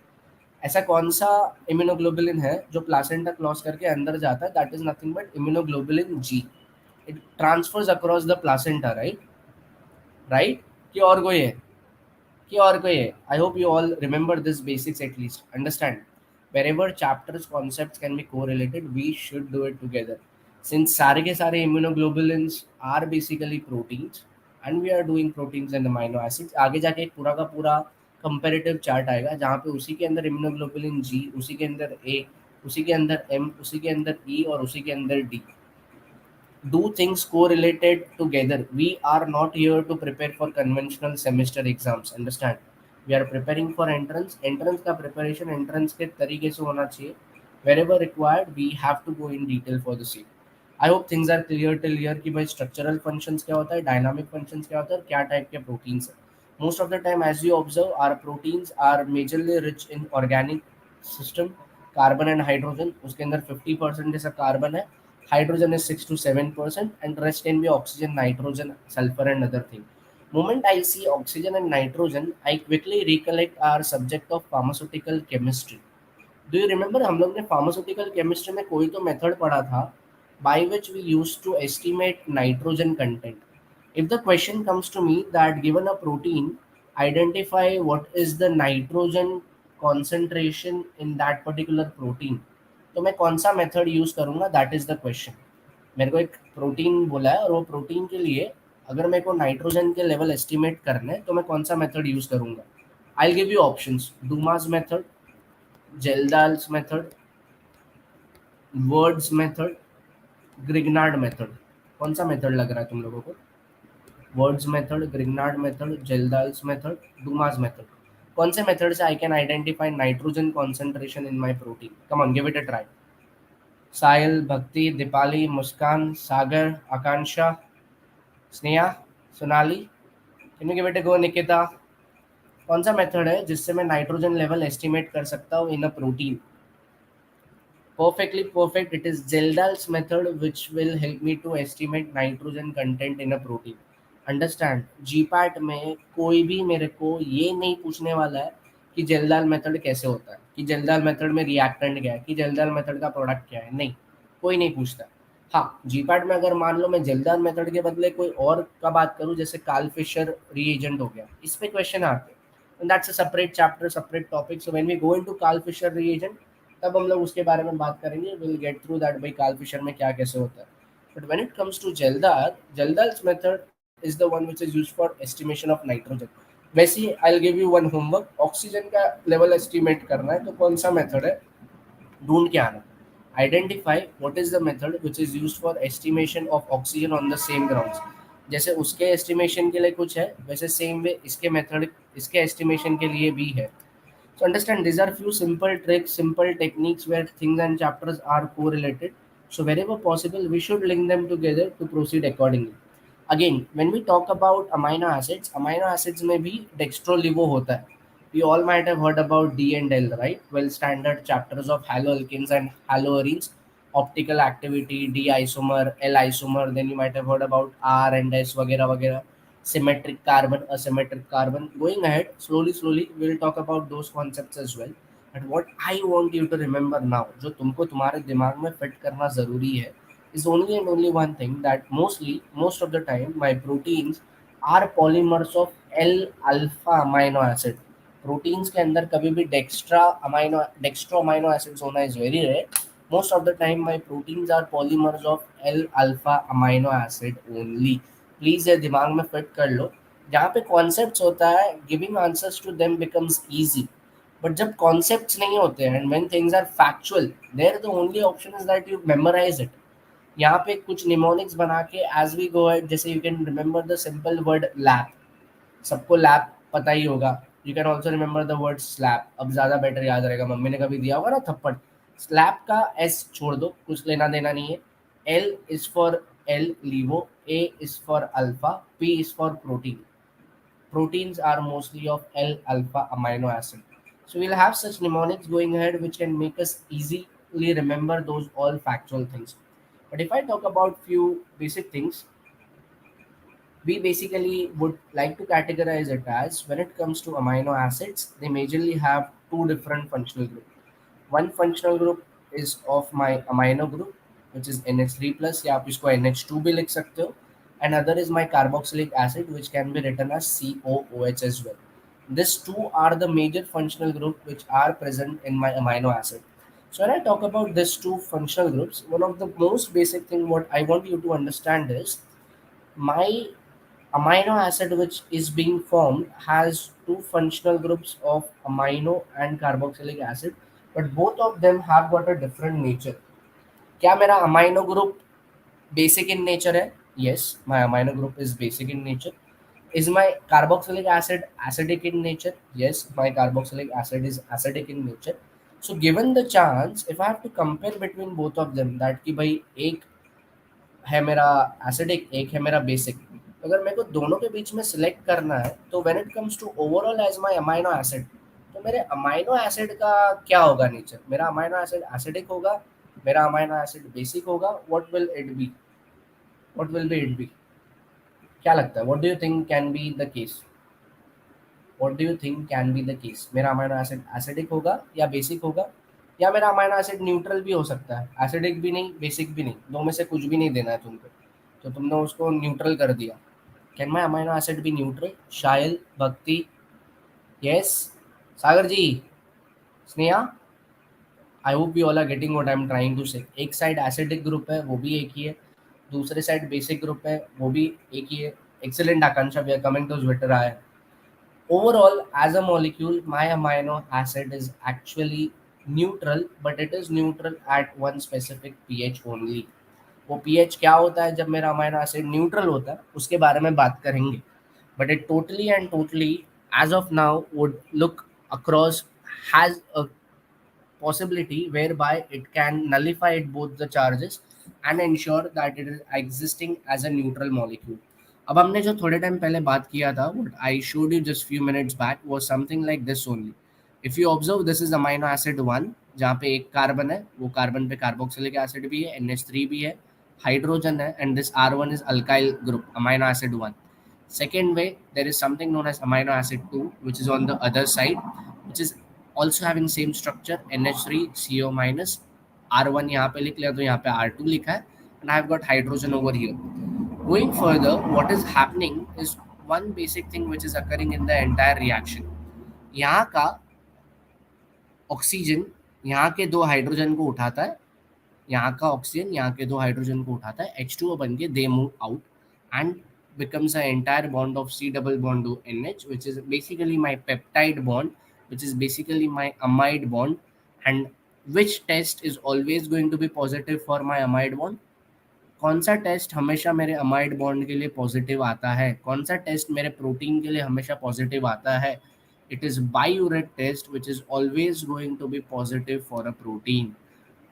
ऐसा कौन सा इम्यूनोग्लोबुलिन है जो प्लासेंटा क्रॉस करके अंदर जाता है? That is nothing but immunoglobulin G. It transfers across the placenta, right? Right कि और कोई है? कि और कोई है? I hope you all remember this basics at least. Understand, wherever chapters concepts can be correlated we should do it together. Since सारे के सारे immunoglobulins are basically proteins and we are doing proteins and amino acids, आगे जाके एक पूरा का पूरा comparative chart आएगा जहाँ पे उसी के अंदर इम्यूनोग्लोबुलिन जी, उसी के अंदर ए, उसी के अंदर एम, उसी के अंदर ई और उसी के अंदर D. Do things correlated together. We are not here to prepare for conventional semester exams. Understand? We are preparing for entrance. Entrance का preparation entrance के तरीके से होना चाहिए. Wherever required, we have to go in detail for the same. I hope things are clear till here कि भाई structural functions क्या होता है, dynamic functions क्या होता है और क्या type के proteins है. Most of the time, as you observe, our proteins are majorly rich in organic system. Carbon and hydrogen, उसके अंदर 50% जैसा कार्बन है, hydrogen is 6 to 7%, and rest can be oxygen, nitrogen, sulfur, and other thing. Moment I see oxygen and nitrogen, I quickly recollect our subject of pharmaceutical chemistry. Do you remember हम लोग ने pharmaceutical chemistry में कोई तो method पढ़ा था by which we used to estimate nitrogen content. If the question comes to me that given a protein, identify what is the nitrogen concentration in that particular protein, तो मैं कौन सा method use करूंगा? That is the question. मेरे को एक protein बोला है और वो प्रोटीन के लिए अगर मेरे को नाइट्रोजन के लेवल एस्टिमेट करने हैं तो मैं कौन सा मेथड यूज करूंगा? I give you options. Dumas method, Kjeldahl's method, words method, Grignard method. कौन सा मेथड लग रहा है तुम लोगों को? Words method, Grignard method, Kjeldahl's method, Dumas method. कौन से मेथड से I can identify nitrogen concentration in my protein? Come on, give it a try. Sahil, Bhakti, Deepali, Muskan, Sagar, Akanksha, Sneha, Sonali, can you give it a go? Nikita, कौन सा मेथड है जिससे मैं नाइट्रोजन लेवल एस्टिमेट कर सकता हूँ in a protein? Perfectly perfect. It is Zeldal's method which will help me to estimate nitrogen content in a protein. Understand, GPAT में कोई भी मेरे को ये नहीं पूछने वाला है कि जेलदाल मेथड कैसे होता है, कि जेलदाल मेथड में रिएक्टेंट क्या है, कि जेलदाल मेथड का प्रोडक्ट क्या है. नहीं, कोई नहीं पूछता. हाँ, जीपैट में अगर मान लो मैं जेलदाल मेथड के बदले कोई और का बात करूँ, जैसे कार्ल फिशर रिएजेंट हो गया, इस पे क्वेश्चन आते हैं. And that's a separate chapter, separate topic. So when we go into Carl Fisher reagent, तब हम लोग उसके बारे में बात करेंगे. विल गेट थ्रू दैट भाई कार्ल फिशर में क्या कैसे होता है. But when it comes to Kjeldahl, Kjeldahl's method is the one which is used for estimation of nitrogen. वैसे ही I will give you one homework. Oxygen का level estimate करना है तो कौन सा मेथड है, ढूंढ के आना. Identify what is the method which is used for estimation of oxygen on the same grounds. जैसे उसके एस्टिमेशन के लिए कुछ है, वैसे सेम वे इसके मेथड इसके एस्टिमेशन के लिए भी है. So understand, these are few simple tricks, simple techniques where things and chapters are correlated. So wherever possible, we should link them together to proceed accordingly. Again, when we talk about amino acids में भी dextrolivo होता है. We all might have heard about D and L, right? Well, standard chapters of haloalkanes and haloarenes, optical activity, D isomer, L isomer. Then you might have heard about R and S वगैरह वगैरह. Symmetric carbon, asymmetric carbon. Going ahead, slowly, we'll talk about those concepts as well. But what I want you to remember now, जो तुमको तुम्हारे दिमाग में fit करना ज़रूरी है, is only and only one thing, that most of the time, my proteins are polymers of L alpha amino acid. Proteins के अंदर कभी भी डेक्स्ट्रो अमाइनो एसिड्स होना is very rare. Most of the time my proteins are polymers of L alpha amino acid only. Please ये दिमाग में fit कर लो. जहाँ पे कॉन्सेप्ट्स होता है, giving answers to them becomes easy. But जब कॉन्सेप्ट्स नहीं होते हैं and when things are factual, there the only option is that you memorize it. यहाँ पे कुछ निमोनिक्स बना के एज वी गो अहेड, जैसे you can remember the simple word lab. सबको लैब पता ही होगा. You can also remember the word slab. अब ज़्यादा बेटर याद रहेगा, मम्मी ने कभी दिया होगा ना थप्पड़. स्लैब का एस छोड़ दो, कुछ लेना देना नहीं है. L is for L levo, A is for alpha, P is for protein. Proteins are mostly of L-alpha amino acid. So we'll have such mnemonics going ahead which can make us easily remember those all factual things. But if I talk about few basic things, we basically would like to categorize it as, when it comes to amino acids, they majorly have two different functional groups. One functional group is of my amino group, which is NH3 plus, या आप इसको NH2 भी लिख सकते हो. And other is my carboxylic acid, which can be written as COOH as well. These two are the major functional group which are present in my amino acid. So when I talk about these two functional groups, one of the most basic thing what I want you to understand is, my amino acid which is being formed has two functional groups of amino and carboxylic acid, but both of them have got a different nature. क्या मेरा amino group basic in nature है? Yes, my amino group is basic in nature. Is my carboxylic acid acidic in nature? Yes, my carboxylic acid is acidic in nature. So given the chance, if I have to compare between both of them, that कि भाई एक है मेरा acidic, एक है मेरा basic, अगर मेरे को दोनों के बीच में सिलेक्ट करना है, तो when it comes to overall as my amino acid, तो मेरे अमाइनो एसिड का क्या होगा नेचर? मेरा अमाइनो एसिड एसिडिक होगा, मेरा अमाइनो एसिड बेसिक होगा. What will it be? What will be it be? क्या लगता है? What do you think can be the case? What do you think can be the case? मेरा amino acid acidic होगा या basic होगा, या मेरा अमाइनो एसिड न्यूट्रल भी हो सकता है, एसिडिक भी नहीं बेसिक भी नहीं, दो में से कुछ भी नहीं देना है तुमको, तो तुमने उसको न्यूट्रल कर दिया. Can my amino acid be neutral? Shayal, Bhakti, yes, Sagar ji, Sneha, I hope you all are getting what I am trying to say. एक साइड एसिडिक ग्रुप है, वो भी एक ही है. दूसरे साइड बेसिक ग्रुप है, वो भी एक ही है. Excellent Akansha, we are coming to Twitter. आया. Overall, as a molecule, my amino acid is actually neutral, but it is neutral at one specific pH only. वो पीएच क्या होता है जब मेरा अमाइनो एसिड न्यूट्रल होता है, उसके बारे में बात करेंगे. But it totally and totally as of now would look across has a possibility whereby it can nullify both the charges and ensure that it is existing as a neutral molecule. अब हमने जो थोड़े time पहले बात किया था, what I showed you just few minutes back was something like this only. If you observe, this is amino acid 1, जहाँ पे एक कार्बन है, वो कार्बन पे कार्बोक्सिलिक एसिड भी है, NH3 भी है, हाइड्रोजन है, and this R1 is alkyl group, amino acid 1. Second way, there is something known as amino acid 2, which is on the other side, which is also having same structure, NH3 CO minus, R1 यहाँ पे लिख लिया तो यहाँ पे R2 लिखा है, and I have got hydrogen over here. Going further, what is happening is one basic thing which is occurring in the entire reaction. यहाँ का ऑक्सीजन यहाँ के दो हाइड्रोजन को उठाता है, यहाँ का ऑक्सीजन यहाँ के दो हाइड्रोजन को उठाता है, H2O बन के दे move out and becomes an entire bond of C double bond to NH, which is basically my peptide bond, which is basically my amide bond. And which test is always going to be positive for my amide bond? कौन सा test हमेशा मेरे amide bond के लिए positive आता है, कौन सा टेस्ट मेरे प्रोटीन के लिए हमेशा पॉजिटिव आता है? It is biuret test which is always going to be positive for a protein.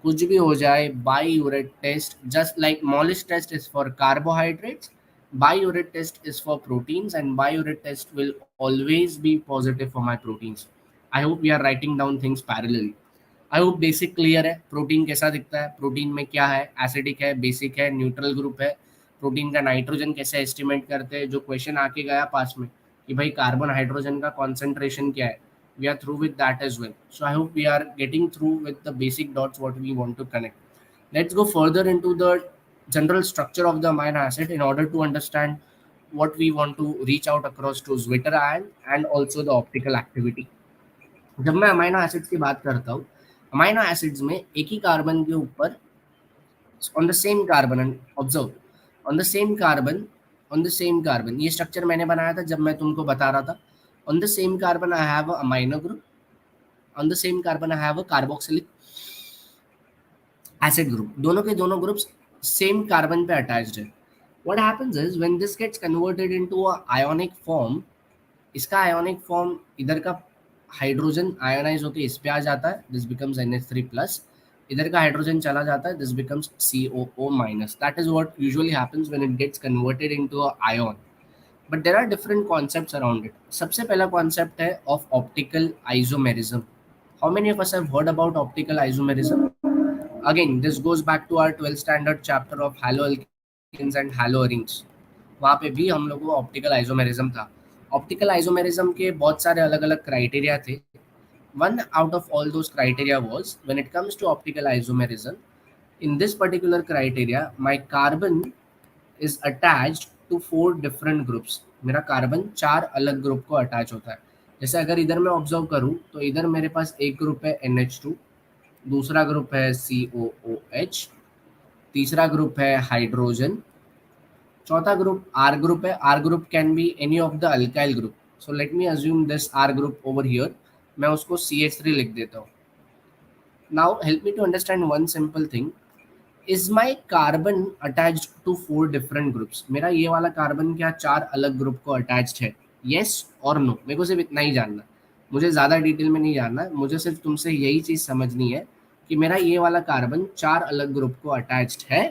कुछ भी हो जाए, biuret test, just like Molisch test is for carbohydrates, biuret test is for proteins and biuret test will always be positive for my proteins. I hope we are writing down things parallelly. I hope basic clear है. Protein कैसा दिखता है, protein में क्या है, acidic है, basic है, neutral group है. प्रोटीन का नाइट्रोजन कैसे एस्टिमेट करते हैं, जो क्वेश्चन आके गया पास में कि भाई कार्बन हाइड्रोजन का कॉन्सेंट्रेशन क्या है, we are through with that as well. So I hope we are getting through with the basic dots what we want to connect. Let's go further into the general structure of the amino acid in order to understand what we want to reach out across to Zwitter ion and also the optical activity. जब मैं amino acids की बात करता हूँ, amino acids में एक ही carbon के ऊपर on the same carbon, and observe on the same carbon, on the same carbon, ये स्ट्रक्चर मैंने बनाया था जब मैं तुमको बता रहा था. On the same carbon I have a amino group, on the same carbon I have a carboxylic acid group. दोनों के दोनों ग्रुप्स सेम कार्बन पे अटैच्ड है. What happens is when this gets converted into a ionic form, इसका ionic form इधर का hydrogen ionise होकर इस पे आ जाता है, दिस बिकम्स NH3 प्लस, इधर का हाइड्रोजन चला जाता है, this becomes COO minus. That is what usually happens when it gets converted into a ion. But there are different concepts around it. सबसे पहला कॉन्सेप्ट है of optical isomerism. How many of us have heard about optical isomerism? Again this goes back to our 12th standard chapter of haloalkanes and haloarenes. वहाँ पे भी हम लोगों को optical isomerism था. ऑप्टिकल आइसोमेरिज्म के बहुत सारे अलग अलग क्राइटेरिया थे. One out of all those criteria was, when it comes to optical isomerism, in this particular criteria, my carbon is attached to 4 different groups. मेरा कार्बन 4 अलग ग्रुप को अटैच होता है. जैसे अगर इधर मैं ऑब्जर्व करूँ तो इधर मेरे पास एक ग्रुप है NH2, दूसरा ग्रुप है COOH, तीसरा ग्रुप है हाइड्रोजन, चौथा ग्रुप आर ग्रुप है. R group can be any of the alkyl group. So let me assume this R group over here, मैं उसको CH3 लिख देता हूँ. Now help me to understand one simple thing. Is my carbon attached to 4 different groups? मेरा ये वाला carbon क्या 4 अलग ग्रुप को अटैच्ड है? येस और नो. मेरे को सिर्फ इतना ही जानना, मुझे ज़्यादा डिटेल में नहीं जानना. मुझे सिर्फ तुमसे यही चीज़ समझनी है कि मेरा ये वाला कार्बन 4 अलग ग्रुप को अटैच्ड है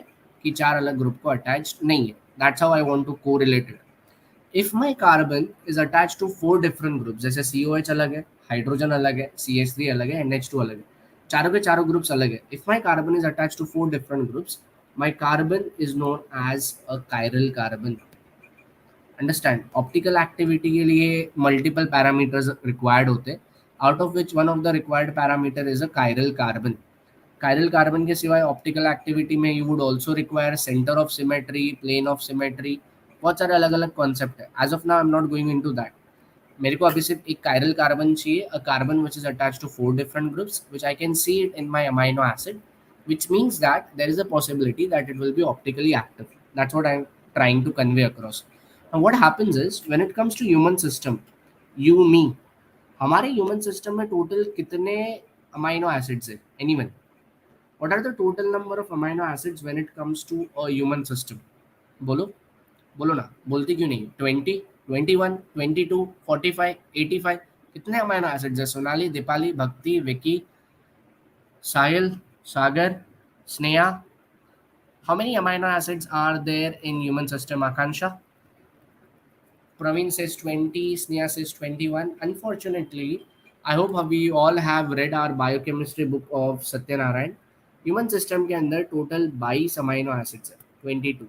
कि 4 अलग ग्रुप को अटैच्ड नहीं है. That's how I want to correlate it. If my carbon is attach to 4 different groups, जैसे COH अलग है, हाइड्रोजन अलग है, CH3 अलग है, NH2 अलग है, चारों के चारों ग्रुप्स अलग है. If my carbon is attach to 4 different groups, my carbon is known as a chiral carbon. Understand? Optical activity के लिए मल्टीपल पैरामीटर्स रिक्वायर्ड होते हैं, out of which one of the required parameter is a chiral carbon. Chiral carbon के सिवाय optical activity में you would also require centre of symmetry, plane of symmetry, बहुत सारे अलग अलग कॉन्सेप्ट है. As of now I am not going into that. मेरे को अभी सिर्फ एक कायरल कार्बन चाहिए, a carbon which is attached to 4 different groups, which I can see it in my amino acid, which means that there is a possibility that it will be optically active. That's what I'm trying to convey across. Now what happens is when it comes to human system, you me, हमारे human system में total कितने amino acids है? Anyone? What are the total number of amino acids when it comes to a human system? बोलो, बोलो ना, बोलती क्यों नहीं? 20, 21, 22, 45, 85, कितने अमाइनो एसिड्स है? सोनाली, दीपाली, भक्ति, विकी, साहिल, सागर, Sneha, how many amino acids are there in human system? Akansha? Praveen says 20, Sneha says 21. Unfortunately, I hope we all have read our biochemistry book of Satyanarayan. Human system के अंदर total 22 amino acids है, 22.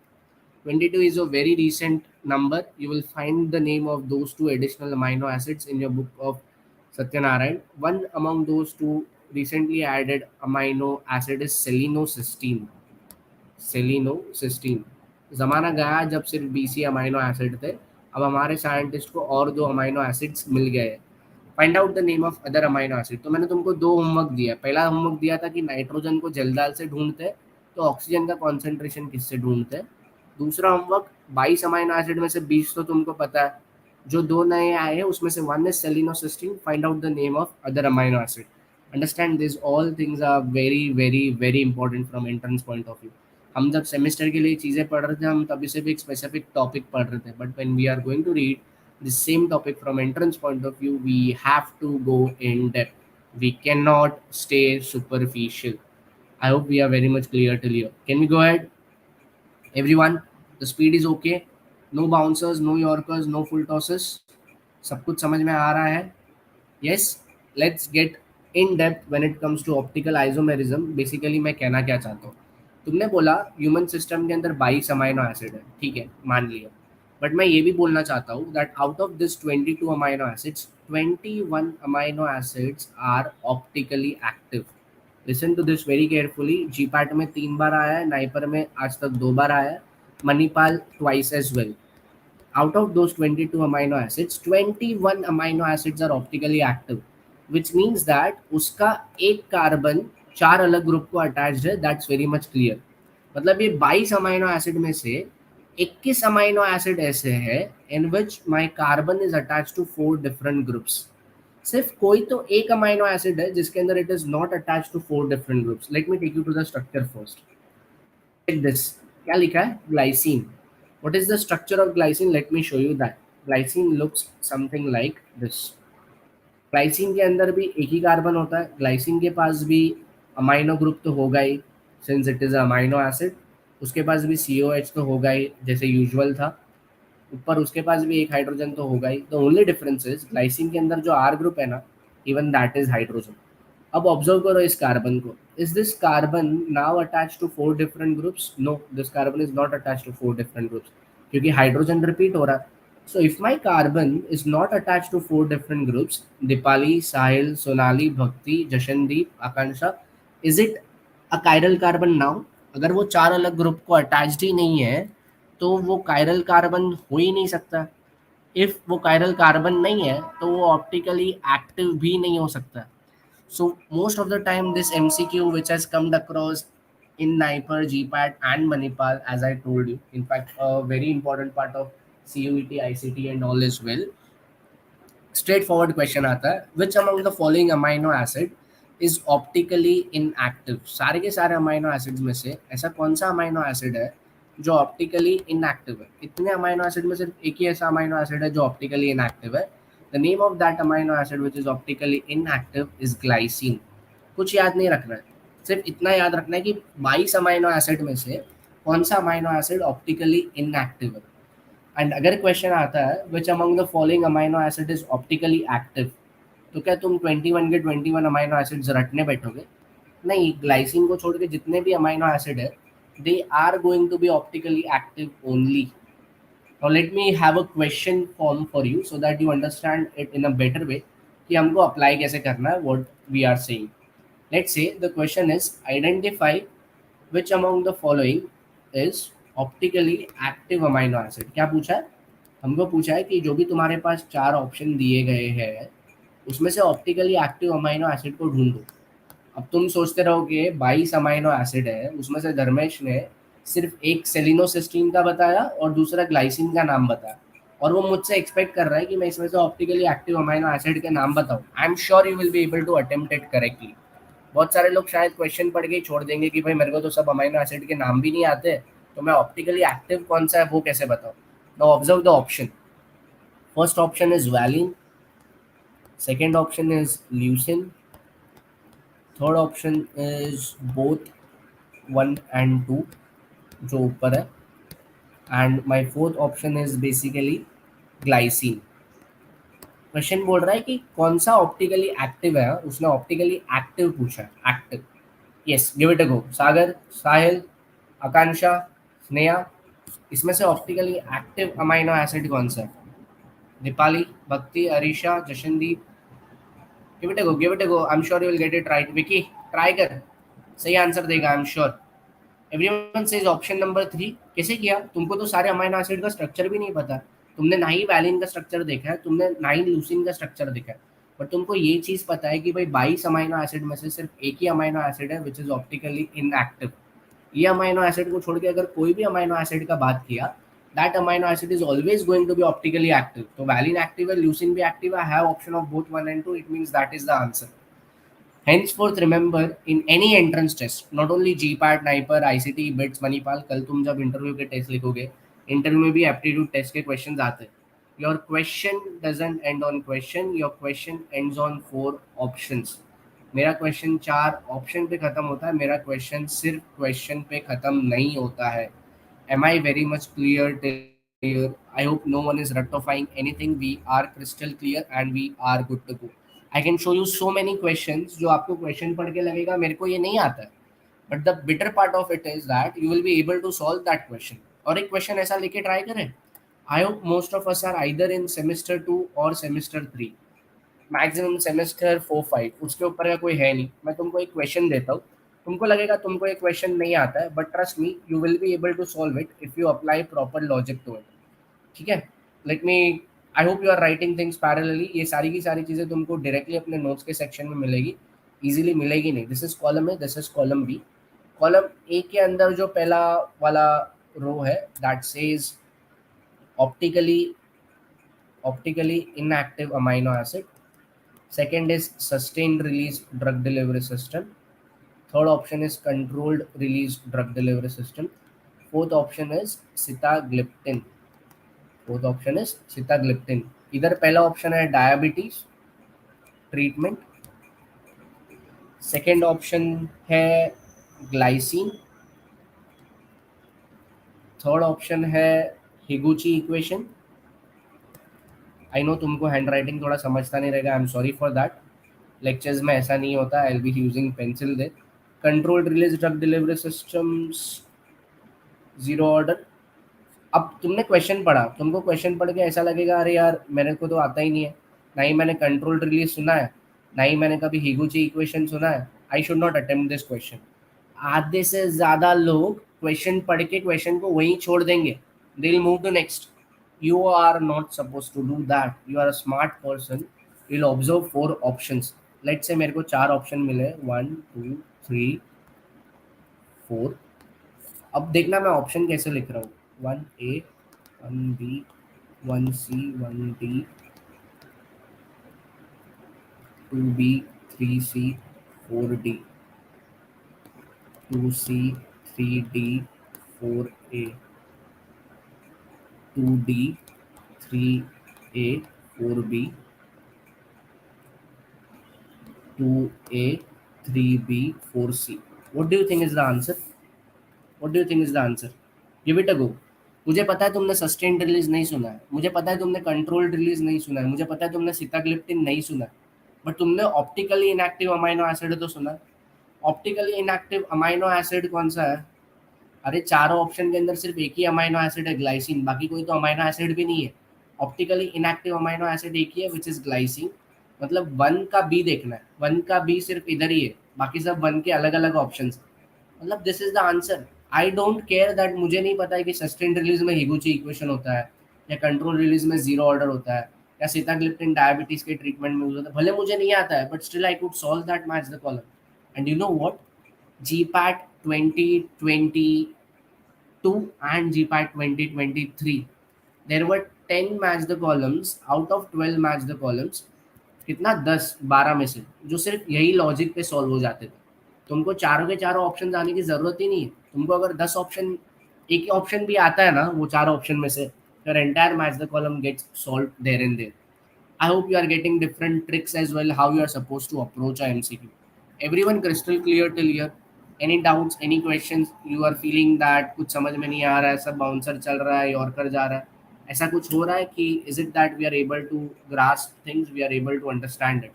22 is a very recent number. You will find the name of those two additional amino acids in your book of Satyanarayan. One among those two recently added amino acid is selenocysteine. सेलिनोसिस्टीन. ज़माना गया जब सिर्फ 20 amino acid थे. अब हमारे scientist को और 2 amino acids मिल गए. Find out the name of other amino acid. तो मैंने तुमको 2 होमवर्क दिया. पहला होमवर्क दिया था कि नाइट्रोजन को जलदाल से ढूंढते, तो ऑक्सीजन का कॉन्सेंट्रेशन किससे ढूंढते. दूसरा होमवर्क 22 अमाइनो एसिड में से 20 तो तुमको पता है. जो 2 नए आए हैं उसमें से one is selenocysteine. Find out the name of other amino acid. Understand this all things are very very very important from entrance point of view. हम जब सेमेस्टर के लिए चीज़ें पढ़ रहे थे हम तभी सिर्फ एक स्पेसिफिक टॉपिक पढ़ रहे थे. But when we are going to read the same topic from entrance point of view, we have to go in depth. We cannot stay superficial. I hope we are very much clear till here. Can we go ahead? Everyone, the speed is okay. No bouncers, no yorkers, no full tosses. सब कुछ समझ में आ रहा है? Yes. Let's get in depth when it comes to optical isomerism. Basically मैं कहना क्या चाहता हूँ. तुमने बोला ह्यूमन सिस्टम के अंदर 22 अमाइनो एसिड है, ठीक है, मान लिया. बट मैं ये भी बोलना चाहता हूँ that out of this 22 amino acids, 21 amino acids are optically active. Listen to this very carefully. GPAT में 3 बार आया है, नाइपर में आज तक 2 बार आया है, Manipal twice as well. Out of those 22 amino acids, 21 amino acids are optically active, which means that उसका एक कार्बन 4 अलग ग्रुप को अटैच्ड है. That's very much clear. मतलब ये 22 अमाइनो एसिड में से 21 अमाइनो एसिड ऐसे हैं in which my carbon is attach to 4 different groups. सिर्फ कोई तो एक अमाइनो एसिड है जिसके अंदर it is not attach to 4 different groups. Let me take you to the structure first. This क्या लिखा है? Glycine. What is the structure of glycine? Let me show you that. Glycine looks something like this. Glycine के अंदर भी एक ही carbon होता है. Glycine के पास भी अमाइनो ग्रुप तो होगा ही, since it is amino acid. उसके पास भी COH तो होगा ही जैसे यूजुअल था. ऊपर उसके पास भी एक हाइड्रोजन तो होगा ही. The only difference is glycine के अंदर जो R ग्रुप है ना, इवन दैट इज हाइड्रोजन. अब ऑब्जर्व करो इस कार्बन को. Is this carbon now attach to 4 different groups? No, this carbon is not attach to 4 different groups, क्योंकि हाइड्रोजन रिपीट हो रहा है. So if my carbon is not attach to 4 different groups, Deepali, Sahil, Sonali, Bhakti, Jashandeep, Akanksha, is it a chiral carbon now? अगर वो 4 अलग group को attached ही नहीं है तो वो कायरल कार्बन हो ही नहीं सकता. इफ वो कायरल कार्बन नहीं है तो वो ऑप्टिकली एक्टिव भी नहीं हो सकता. So most of the time this MCQ which has come across in NIPER, GPAT and Manipal, as I told you, in fact a very important part of CUET, ICT and all as well. Straightforward question आता है. Which among the following amino acid is optically inactive? सारे के सारे amino acids में से ऐसा कौन सा अमाइनो एसिड है जो ऑप्टिकली इनएक्टिव है? इतने अमाइनो एसिड में सिर्फ एक ही ऐसा अमाइनो एसिड है जो ऑप्टिकली इनएक्टिव है. The name of that amino acid which is optically inactive is glycine. कुछ याद नहीं रखना है, सिर्फ इतना याद रखना है कि 22 अमाइनो एसिड में से कौन सा अमाइनो एसिड ऑप्टिकली इनएक्टिव है. एंड अगर क्वेश्चन आता है which among the following amino acid is optically active, तो क्या तुम 21 के 21 अमाइनो एसिड्स रटने बैठोगे? नहीं. ग्लाइसिन को छोड़ के जितने भी अमाइनो एसिड है they are going to be optically active only. Now let me have a question form for you so that you understand it in a better way कि हमको अप्लाई कैसे करना है what we are saying. Let's say the question is identify which among the following is optically active amino acid. क्या पूछा है? हमको पूछा है कि जो भी तुम्हारे पास 4 ऑप्शन दिए गए हैं उसमें से ऑप्टिकली एक्टिव अमाइनो एसिड को ढूंढो. अब तुम सोचते रहोगे 22 अमाइनो एसिड है, उसमें से धर्मेश ने सिर्फ एक सेलिनोसिस्टीन का बताया और दूसरा ग्लाइसिन का नाम बताया, और वो मुझसे एक्सपेक्ट कर रहा है कि मैं इसमें से ऑप्टिकली एक्टिव अमाइनो एसिड के नाम बताऊं. I am sure you will be able to attempt it correctly. बहुत सारे लोग शायद क्वेश्चन पढ़ के ही छोड़ देंगे कि भाई मेरे को तो सब अमाइनो एसिड के नाम भी नहीं आते, तो मैं ऑप्टिकली एक्टिव कौन सा है वो कैसे बताऊं। Now observe the option. First option is valine, second option is leucine, third option is both 1 and 2 जो ऊपर है, and my fourth option is basically glycine. Question बोल रहा है कि कौन सा ऑप्टिकली एक्टिव है, उसने ऑप्टिकली एक्टिव पूछा है, active. Yes, give it a go. Sagar, Sahil, Akanksha, Sneha, इसमें से ऑप्टिकली एक्टिव अमाइनो एसिड कौन सा है? दीपाली, भक्ति, Arisha, Jashandeep, give it a go, give it a go. I am sure you will get it right. Vicky, try कर, सही आंसर देगा, आई am sure. Everyone says option number 3। कैसे किया? तुमको तो सारे अमाइनो एसिड का स्ट्रक्चर भी नहीं पता, तुमने ना ही वैलिन का स्ट्रक्चर देखा है, तुमने ना ही लूसिन का स्ट्रक्चर देखा है, बट तुमको ये चीज पता है कि भाई 22 अमाइनो एसिड में से सिर्फ एक ही अमाइनो एसिड है विच इज ऑप्टिकली इनएक्टिव। ये अमाइनो एसिड को छोड़ के अगर कोई भी अमाइनो एसिड का बात किया, that amino acid is always going to be optically active. तो वैलिन एक्टिव है, leucine भी एक्टिव है, have option of both 1 and 2, it means that is the answer. Henceforth remember, in any entrance test, not only GPAT, NIPER, ICT, BITS, Manipal, कल तुम जब interview के test लिखोगे, interview में भी एप्टीट्यूड टेस्ट के क्वेश्चंस आते हैं। Your question doesn't and on question, your question ends on 4 options. मेरा क्वेश्चन 4 ऑप्शन पे खत्म होता है, मेरा क्वेश्चन सिर्फ क्वेश्चन पे खत्म नहीं होता है। Am I very much clear till here? I hope no one is rectifying anything. We are crystal clear and we are good to go. I can show you so many questions जो आपको question पढ़ के लगेगा मेरे को ये नहीं आता है, but the bitter part of it is that you will be able to solve that question. और एक क्वेश्चन ऐसा लेके ट्राई करें। I hope most of us are either in semester 2 और सेमेस्टर 3, मैक्सिमम सेमेस्टर 4-5, उसके ऊपर का कोई है नहीं। मैं तुमको एक क्वेश्चन देता हूँ, तुमको लगेगा तुमको एक क्वेश्चन नहीं आता है, but trust me you will be able to solve it if you apply proper logic to it. ठीक है, let me, I hope you are writing things parallelly. ये सारी की सारी चीज़ें तुमको डायरेक्टली अपने नोट्स के सेक्शन में मिलेगी, इजीली मिलेगी नहीं। This is column A, this is column B. Column A के अंदर जो पहला वाला रो है that says optically optically inactive amino acid, second is sustained release drug delivery system, third option is controlled release drug delivery system, fourth option is sitagliptin, fourth option is sitagliptin। इधर पहला option है diabetes treatment, second option है glycine, third option है Higuchi equation. I know तुमको hand writing थोड़ा समझता नहीं रहेगा, I am sorry for that, lectures में ऐसा नहीं होता, I will be using pencil they. Controlled release drug delivery systems, zero order. अब तुमने क्वेश्चन पढ़ा, तुमको क्वेश्चन पढ़ के ऐसा लगेगा अरे यार मेरे को तो आता ही नहीं है, ना ही मैंने कंट्रोल्ड रिलीज सुना है, ना ही मैंने कभी हिगुची इक्वेशन सुना है, I should not attempt this question. आधे से ज़्यादा लोग क्वेश्चन पढ़ के क्वेश्चन को वहीं छोड़ देंगे, they will move to next. You are not supposed to do that. You are a smart person. You'll observe 4 options. Let's say मेरे को 4 ऑप्शन मिले, 1 2 3 4। अब देखना मैं ऑप्शन कैसे लिख रहा हूँ, 1A 1B 1C 1D 2B 3C 4D 2C 3D 4A 2D 3A 4B 2A 3B 4C। What do you think is the answer? What do you think is the answer? Give it a go। मुझे पता है तुमने sustained release नहीं सुना है, मुझे पता है तुमने कंट्रोल्ड रिलीज नहीं सुना है, मुझे पता है तुमने सिटाग्लिप्टिन नहीं सुना है, बट तुमने ऑप्टिकली इनएक्टिव अमाइनो एसिड तो सुना है। ऑप्टिकली इनएक्टिव अमाइनो एसिड कौन सा है? अरे चारों ऑप्शन के अंदर सिर्फ एक ही अमाइनो एसिड है, ग्लाइसिन, बाकी कोई तो अमाइनो एसिड भी नहीं है। ऑप्टिकली इनएक्टिव अमाइनो एसिड एक ही है विच इज ग्लाइसिन। मतलब 1 का बी देखना है, 1 का बी सिर्फ इधर ही है, बाकी सब 1 के अलग अलग ऑप्शन। मतलब this is the answer. I don't care that मुझे नहीं पता है कि सस्टेन्ड रिलीज में हिगुची इक्वेशन होता है, या कंट्रोल रिलीज में जीरो ऑर्डर होता है, या सीताग्लिप्टिन डायबिटीज के ट्रीटमेंट में यूज होता है, भले मुझे नहीं आता है, but still I could solve that match the column. And you know what, GPAT 2022 and GPAT 2023 there were 10 match the columns out of 12 match the columns। कितना 10-12 में से जो सिर्फ यही लॉजिक पे सॉल्व हो जाते थे। तुमको चारों के चारों ऑप्शन आने की जरूरत ही नहीं है। तुमको अगर 10 ऑप्शन, एक ही ऑप्शन भी आता है ना वो चारों ऑप्शन में से, your entire match the column gets solve there in there. I hope you are getting different tricks as well how you are supposed to approach a MCQ. Everyone crystal clear till here. Any doubts, any questions you are feeling that कुछ समझ में नहीं आ रहा है, सब bouncer चल रहा है, यॉर्कर जा रहा है, ऐसा कुछ हो रहा है कि is it that we are able to grasp things, we are able to understand it?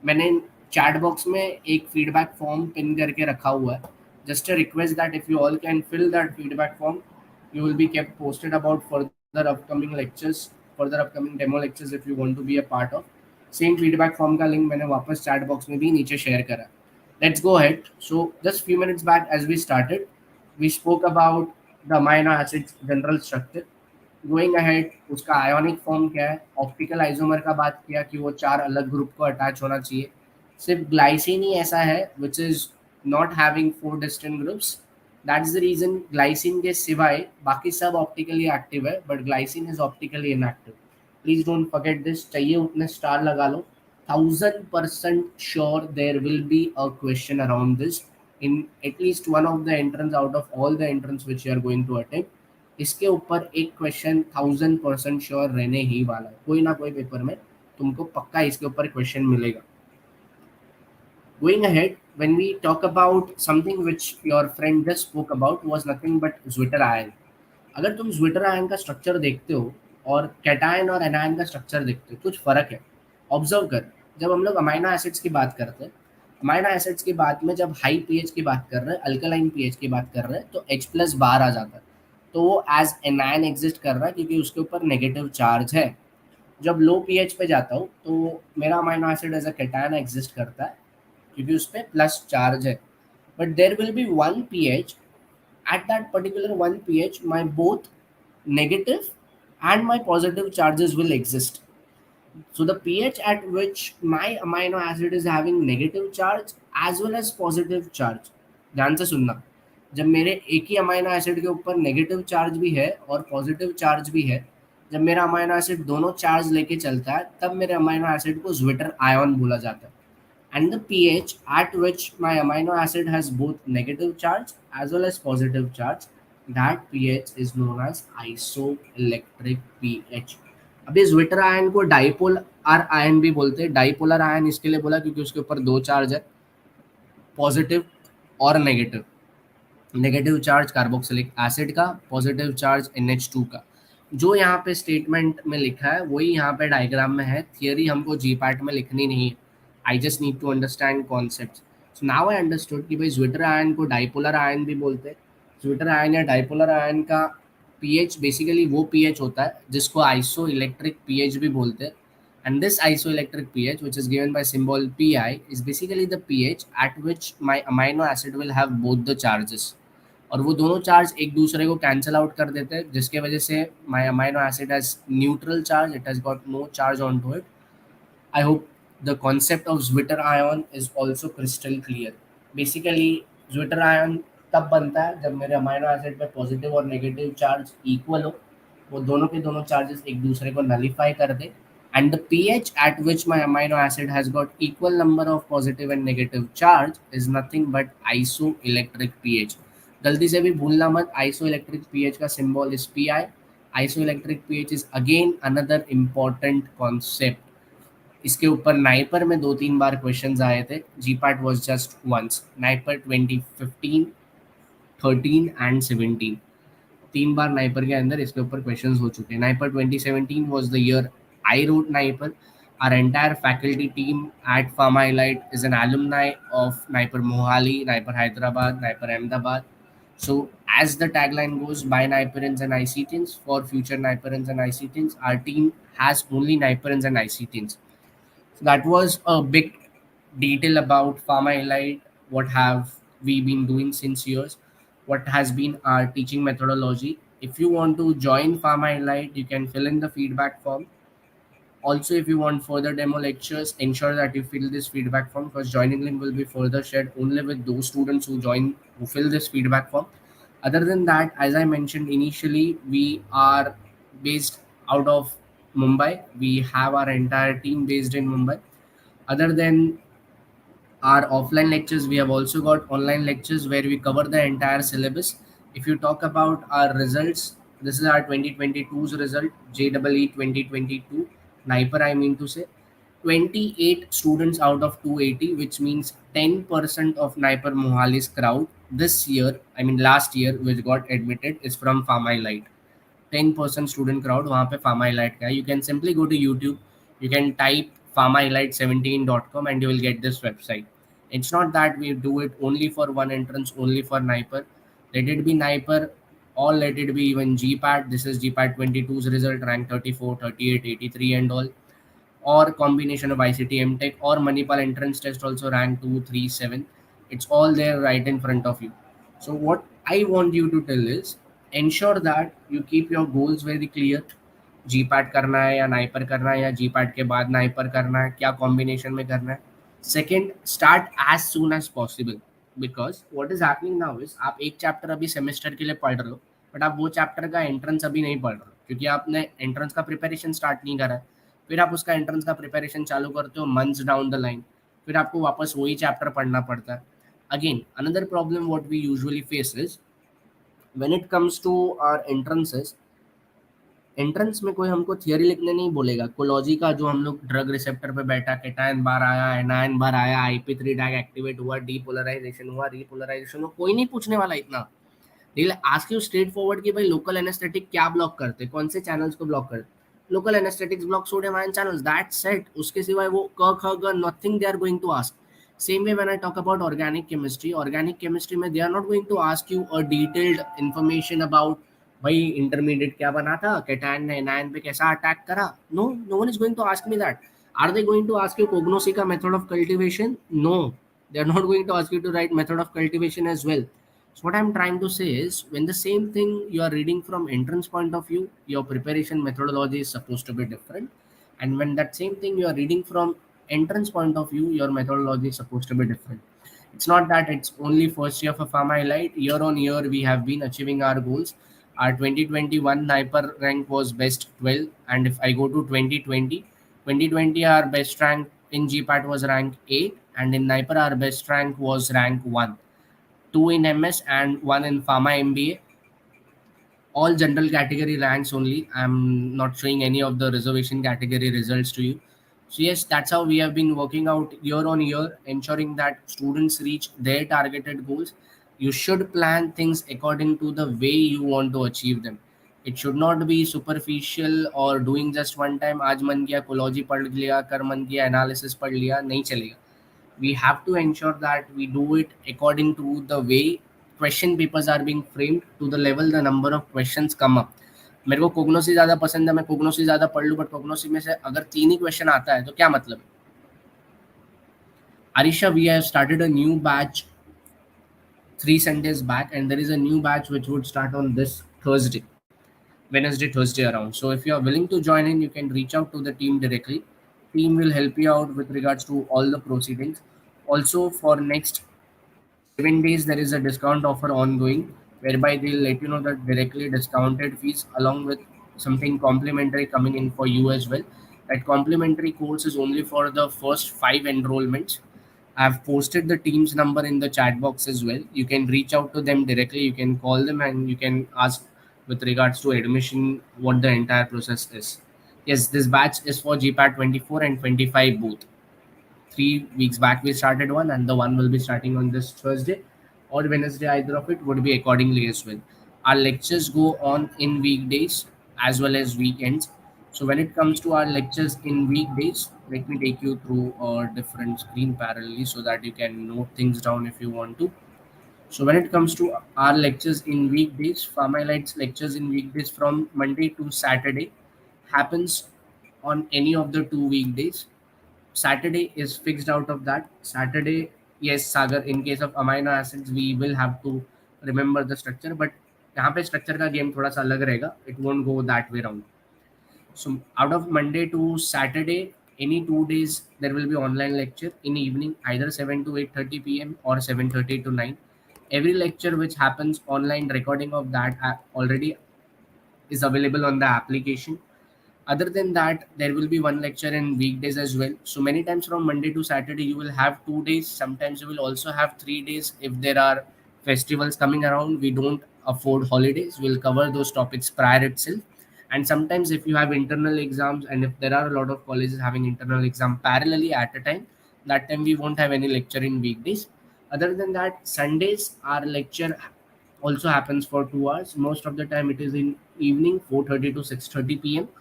मैंने चैट बॉक्स में एक फीडबैक फॉर्म पिन करके रखा हुआ है। Just a request that if you all can fill that feedback form, you will be kept posted about further upcoming lectures, further upcoming demo lectures if you want to be a part of. Same feedback form का link मैंने वापस chat box में भी नीचे share करा। Let's go ahead. So just few minutes back as we started, we spoke about the amino acids general structure. Going ahead, उसका ionic form क्या है, ऑप्टिकल आइसोमर का बात किया कि वो चार अलग ग्रुप को अटैच होना चाहिए। सिर्फ ग्लाइसिन ही ऐसा है which is not having four distant groups. That is the reason glycine के सिवाय बाकी सब ऑप्टिकली एक्टिव है but glycine is optically inactive. Please don't forget this. चाहिए उतने स्टार लगा लो। 1000% sure there will be a question around this in at least one of the entrance out of all the entrance which you are going to attempt. इसके ऊपर एक question 1000% sure रहने ही वाला है, कोई ना कोई पेपर में तुमको पक्का इसके ऊपर क्वेश्चन मिलेगा। Going ahead, when we talk about something which your friend just spoke about was nothing but Zwitter ion. अगर तुम ज्विटर आयन का स्ट्रक्चर देखते हो और कैटायन और एनायन का स्ट्रक्चर देखते हो, कुछ फर्क है। ऑब्जर्व कर, जब हम लोग अमाइनो एसिड्स की बात करते हैं, अमाइनो एसिड्स की बात में जब हाई पीएच की बात कर रहे हैं, अल्कलाइन पीएच की बात कर रहे हैं, तो H प्लस बाहर आ जाता है, तो वो एज एनायन एग्जिस्ट कर रहा है क्योंकि उसके ऊपर नेगेटिव चार्ज है। जब लो पीएच पे जाता हूँ तो मेरा amino acid as a cation exist करता है क्योंकि उस पर प्लस चार्ज है। But there will be one pH, at that particular one pH my both negative and my positive charges will exist. So the pH at which my amino acid is having negative charge as well as positive charge, ध्यान से सुनना, जब मेरे एक ही amino acid के ऊपर negative charge भी है और पॉजिटिव चार्ज भी है, जब मेरा अमाइनो एसिड दोनों चार्ज लेके चलता है तब मेरे अमाइनो एसिड को ज्विटर आयन बोला जाता है। And the pH at which my amino acid has both negative charge as well as positive charge, that pH is known as isoelectric pH. अभी ज्विटर आयन को डाइपोलर आयन भी बोलते हैं। Dipolar ion इसके लिए बोला क्योंकि उसके ऊपर दो चार्ज है, पॉजिटिव और negative. Negative charge carboxylic acid का, पॉजिटिव चार्ज NH2 का। जो यहाँ पे स्टेटमेंट में लिखा है वही यहाँ पे डायग्राम में है। थियरी हमको जीपैट में लिखनी नहीं है। I just need to understand concept. So now I understood कि भाई ज्विटर आयन को डाइपोलर आयन भी बोलते हैं। ज्विटर आयन या डाइपोलर आयन का पीएच बेसिकली वो पीएच होता है जिसको आइसो इलेक्ट्रिक पीएच भी बोलते हैं। And this isoelectric pH, which is given by symbol Pi, is basically the pH at which my amino acid will have both the charges. और वो दोनों चार्ज एक दूसरे को कैंसिल आउट कर देते हैं जिसके वजह से my amino acid has neutral charge, it has got no charge on to it. I hope the concept of zwitterion is also crystal clear. Basically zwitterion तब बनता है जब मेरे अमाइनो एसिड पे पॉजिटिव और नेगेटिव चार्ज इक्वल हो, वो दोनों के दोनों चार्जेस एक दूसरे को नलीफाई कर दे, and the pH at which my amino acid has got equal number of positive and negative charge is nothing but isoelectric pH. गलती से भी भूलना मत, आइसोइलेक्ट्रिक पीएच का symbol is Pi. Isoelectric pH is again another important concept. इसके ऊपर NIPER में 2-3 बार क्वेश्चंस आए थे। GPAT was just once, NIPER 2015, 13 and 17। 3 बार नाइपर के अंदर इसके ऊपर क्वेश्चंस हो चुके हैं। NIPER 2017 was the year I wrote NIPER. Our entire faculty team at PHARMAELITE is an alumni of NIPER Mohali, NIPER Hyderabad, NIPER Ahmedabad. So as the tagline goes, by NIPERians and ICTians, for future NIPERians and ICTians, our team has only NIPERians and ICTians. So that was a big detail about PHARMAELITE, what have we been doing since years, what has been our teaching methodology. If you want to join PHARMAELITE, you can fill in the feedback form. Also, if you want further demo lectures, ensure that you fill this feedback form because joining link will be further shared only with those students who fill this feedback form. Other than that, as I mentioned initially, we are based out of Mumbai. We have our entire team based in Mumbai. Other than our offline lectures, we have also got online lectures where we cover the entire syllabus. If you talk about our results, this is our 2022's result, JEE 2022, NIPER I mean to say. 28 students out of 280, which means 10% of NIPER Mohali's crowd this year, I mean last year, which got admitted is from PHARMAELITE. 10% student crowd वहाँ पे PharmaElite का है. You can simply go to YouTube. You can type pharmaelite17.com and you will get this website. It's not that we do it only for one entrance, only for NIPER. Let it be NIPER, or let it be even GPAT. This is GPAT 22's result, rank 34, 38, 83 and all, or combination of ICT MTech or Manipal entrance test also rank 237. It's all there right in front of you. So what I want you to tell is ensure that you keep your goals very clear. GPAT करना है या NIPER करना है या GPAT के बाद NIPER करना है, क्या कॉम्बिनेशन में करना है. Second, start as soon as possible, because what is happening now is आप एक चैप्टर अभी सेमेस्टर के लिए पढ़ रहे हो, बट आप वो चैप्टर का एंट्रेंस अभी नहीं पढ़ रहे हो क्योंकि आपने एंट्रेंस का प्रिपरेशन स्टार्ट नहीं करा है. फिर आप उसका एंट्रेंस का प्रिपरेशन चालू करते हो मंथ्स डाउन द लाइन, फिर आपको वापस वही चैप्टर पढ़ना पड़ता है. Again another problem what we usually face is when it comes to our entrances. Entrance में कोई हमको थियरी लिखने नहीं बोलेगा. कोलॉजी का जो हम लोग ड्रग रिसेप्टर पे बैठा, केटायन बार आया, एनायन बार आया, IP3 टैग एक्टिवेट हुआ, डीपोलराइजेशन हुआ, रीपोलराइजेशन हुआ, कोई नहीं पूछने वाला इतना. They'll ask you straightforward कि भाई लोकल एनेस्थेटिक क्या ब्लॉक करते, कौन से चैनल्स को ब्लॉक करते. Local anaesthetics block sodium ion channels, that's set. उसके सिवाय वो क ख ग nothing they are going to ask. Same way when I talk about organic chemistry में they are not going to ask you a detailed information about भाई intermediate क्या बना था, कैटायन ने एनायन पे कैसा अटैक करा. No, no one is going to ask me that. Are they going to ask you कोग्नोसी का method of cultivation? No, they are not going to ask you to write method of cultivation as well. So what I'm trying to say is when the same thing you are reading from entrance point of view, your preparation methodology is supposed to be different. And when that same thing you are reading from entrance point of view, your methodology is supposed to be different. It's not that it's only first year for PharmaElite. Year on year, we have been achieving our goals. Our 2021 NIPER rank was best 12. And if I go to 2020, our best rank in GPAT was rank 8. And in NIPER, our best rank was rank 1. 2 in MS and 1 in Pharma MBA. All general category ranks only. I'm not showing any of the reservation category results to you. So yes, that's how we have been working out year on year, ensuring that students reach their targeted goals. You should plan things according to the way you want to achieve them. It should not be superficial or doing just one time. आज मन किया कोलॉजी पढ़ लिया, कर मन किया analysis पढ़ लिया, नहीं चलेगा. We have to ensure that we do it according to the way question papers are being framed, to the level the number of questions come up. मेरे को कोग्नोसी ज़्यादा पसंद है, मैं कोग्नोसी ज़्यादा पढ़ लूँ, बट कोग्नोसी में से अगर 3 ही क्वेश्चन आता है तो क्या मतलब है. Arisha, we have started a new batch 3 Sundays back, and there is a new batch which would start on this Thursday, Wednesday, Thursday around. So if you are willing to join in, you can reach out to the team directly. Team will help you out with regards to all the proceedings. Also, for next 7 days, there is a discount offer ongoing, whereby they'll let you know that directly discounted fees along with something complimentary coming in for you as well. That complimentary course is only for the first 5 enrollments. I've posted the team's number in the chat box as well. You can reach out to them directly. You can call them and you can ask with regards to admission what the entire process is. Yes, this batch is for GPAT 24 and 25 both. 3 weeks back we started one, and the one will be starting on this Thursday or Wednesday. Either of it would be accordingly as well. Our lectures go on in weekdays as well as weekends. So when it comes to our lectures in weekdays, let me take you through a different screen parallelly so that you can note things down if you want to. So when it comes to our lectures in weekdays, PharmaElite's lectures in weekdays from Monday to Saturday happens on any of the 2 weekdays. Saturday is fixed out of that. Saturday, yes, Sagar, in case of amino acids, we will have to remember the structure, but यहाँ पे structure का game थोड़ा सा अलग रहेगा. It won't go that way round. So out of Monday to Saturday, any 2 days, there will be online lecture in evening, either 7 to 8:30 p.m. or 7:30 to 9. Every lecture which happens online, recording of that already is available on the application. Other than that, there will be one lecture in weekdays as well. So many times from Monday to Saturday you will have 2 days, sometimes you will also have 3 days. If there are festivals coming around, we don't afford holidays, we'll cover those topics prior itself. And sometimes if you have internal exams, and if there are a lot of colleges having internal exam parallelly at a time, that time we won't have any lecture in weekdays. Other than that, Sundays our lecture also happens for 2 hours. Most of the time it is in evening 4:30 to 6:30 p.m.,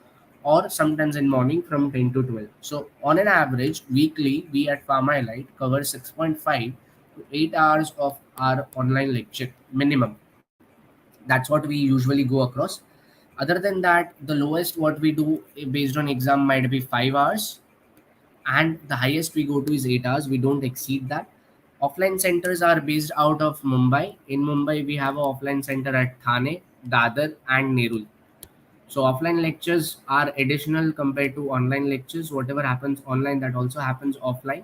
or sometimes in morning from 10 to 12. So on an average, weekly, we at PharmaElite cover 6.5 to 8 hours of our online lecture minimum. That's what we usually go across. Other than that, the lowest what we do based on exam might be 5 hours, and the highest we go to is 8 hours. We don't exceed that. Offline centers are based out of Mumbai. In Mumbai, we have an offline center at Thane, Dadar, and Nerul. So offline lectures are additional compared to online lectures. Whatever happens online, that also happens offline.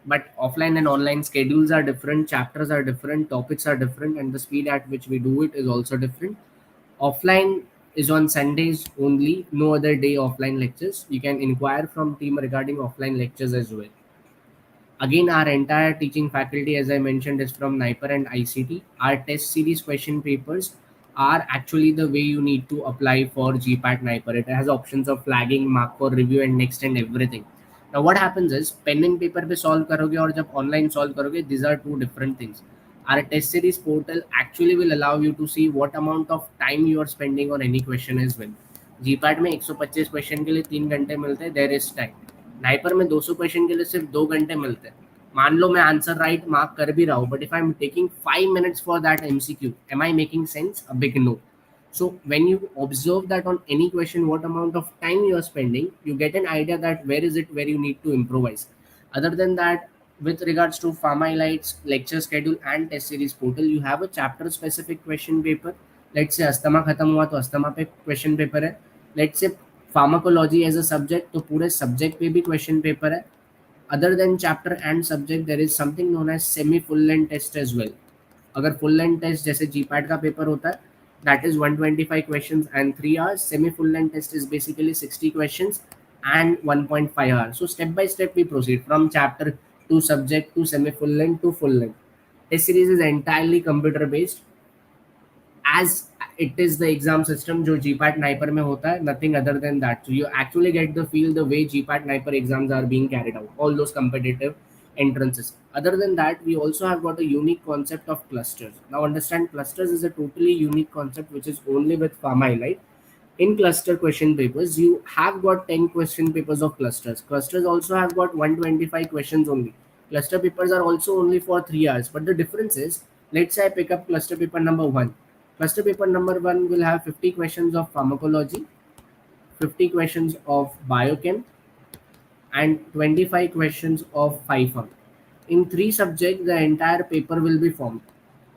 But offline and online schedules are different, chapters are different, topics are different, and the speed at which we do it is also different. Offline is on Sundays only, no other day offline lectures. You can inquire from team regarding offline lectures as well. Again, our entire teaching faculty, as I mentioned, is from NIPER and ICT. Our test series question papers are actually the way you need to apply for GPAT NIPER. It has options of flagging, mark for review, and next and everything. Now, what happens is pen and paper पे solve करोगे और जब online solve करोगे, these are two different things. Our test series portal actually will allow you to see what amount of time you are spending on any question as well. GPAT में 125 question के लिए 3 घंटे मिलते हैं, there is time. NIPER में 200 question के लिए सिर्फ 2 घंटे मिलते हैं. मान लो मैं आंसर राइट मार्क कर भी रहा हूँ, but if I am taking 5 minutes for that MCQ, am I making sense? A big no. So when you observe that on any question, what amount of time you are spending, you get an idea that where is it where you need to improvise. Other than that, with regards to PharmaElite's lecture schedule and test series portal, you have a chapter specific question paper. Let's say asthma खत्म हुआ तो asthma पे question paper है. Let's say pharmacology as a subject, तो पूरे subject पे भी question paper है. Other than chapter and subject, there is something known as semi full length test as well. अगर फुल लेंथ टेस्ट जैसे GPAT का paper होता है, that is 125 questions and 3 hours. Semi full length test is basically 60 questions and 1.5 hours. So step by step we proceed from chapter to subject to semi full length to full length. Test series is entirely computer based, as it is the exam system जो GPAT NIPER में होता है, nothing other than that. So you actually get the feel the way GPAT NIPER exams are being carried out, all those competitive entrances. Other than that, we also have got a unique concept of clusters. Now understand, clusters is a totally unique concept which is only with PharmaElite. In cluster question papers, you have got 10 question papers of clusters. Clusters also have got 125 questions only. Cluster papers are also only for 3 hours. But the difference is, let's say I pick up cluster paper number 1. Cluster paper number 1 will have 50 questions of pharmacology, 50 questions of biochem, and 25 questions of FIFA. In 3 subjects, the entire paper will be formed.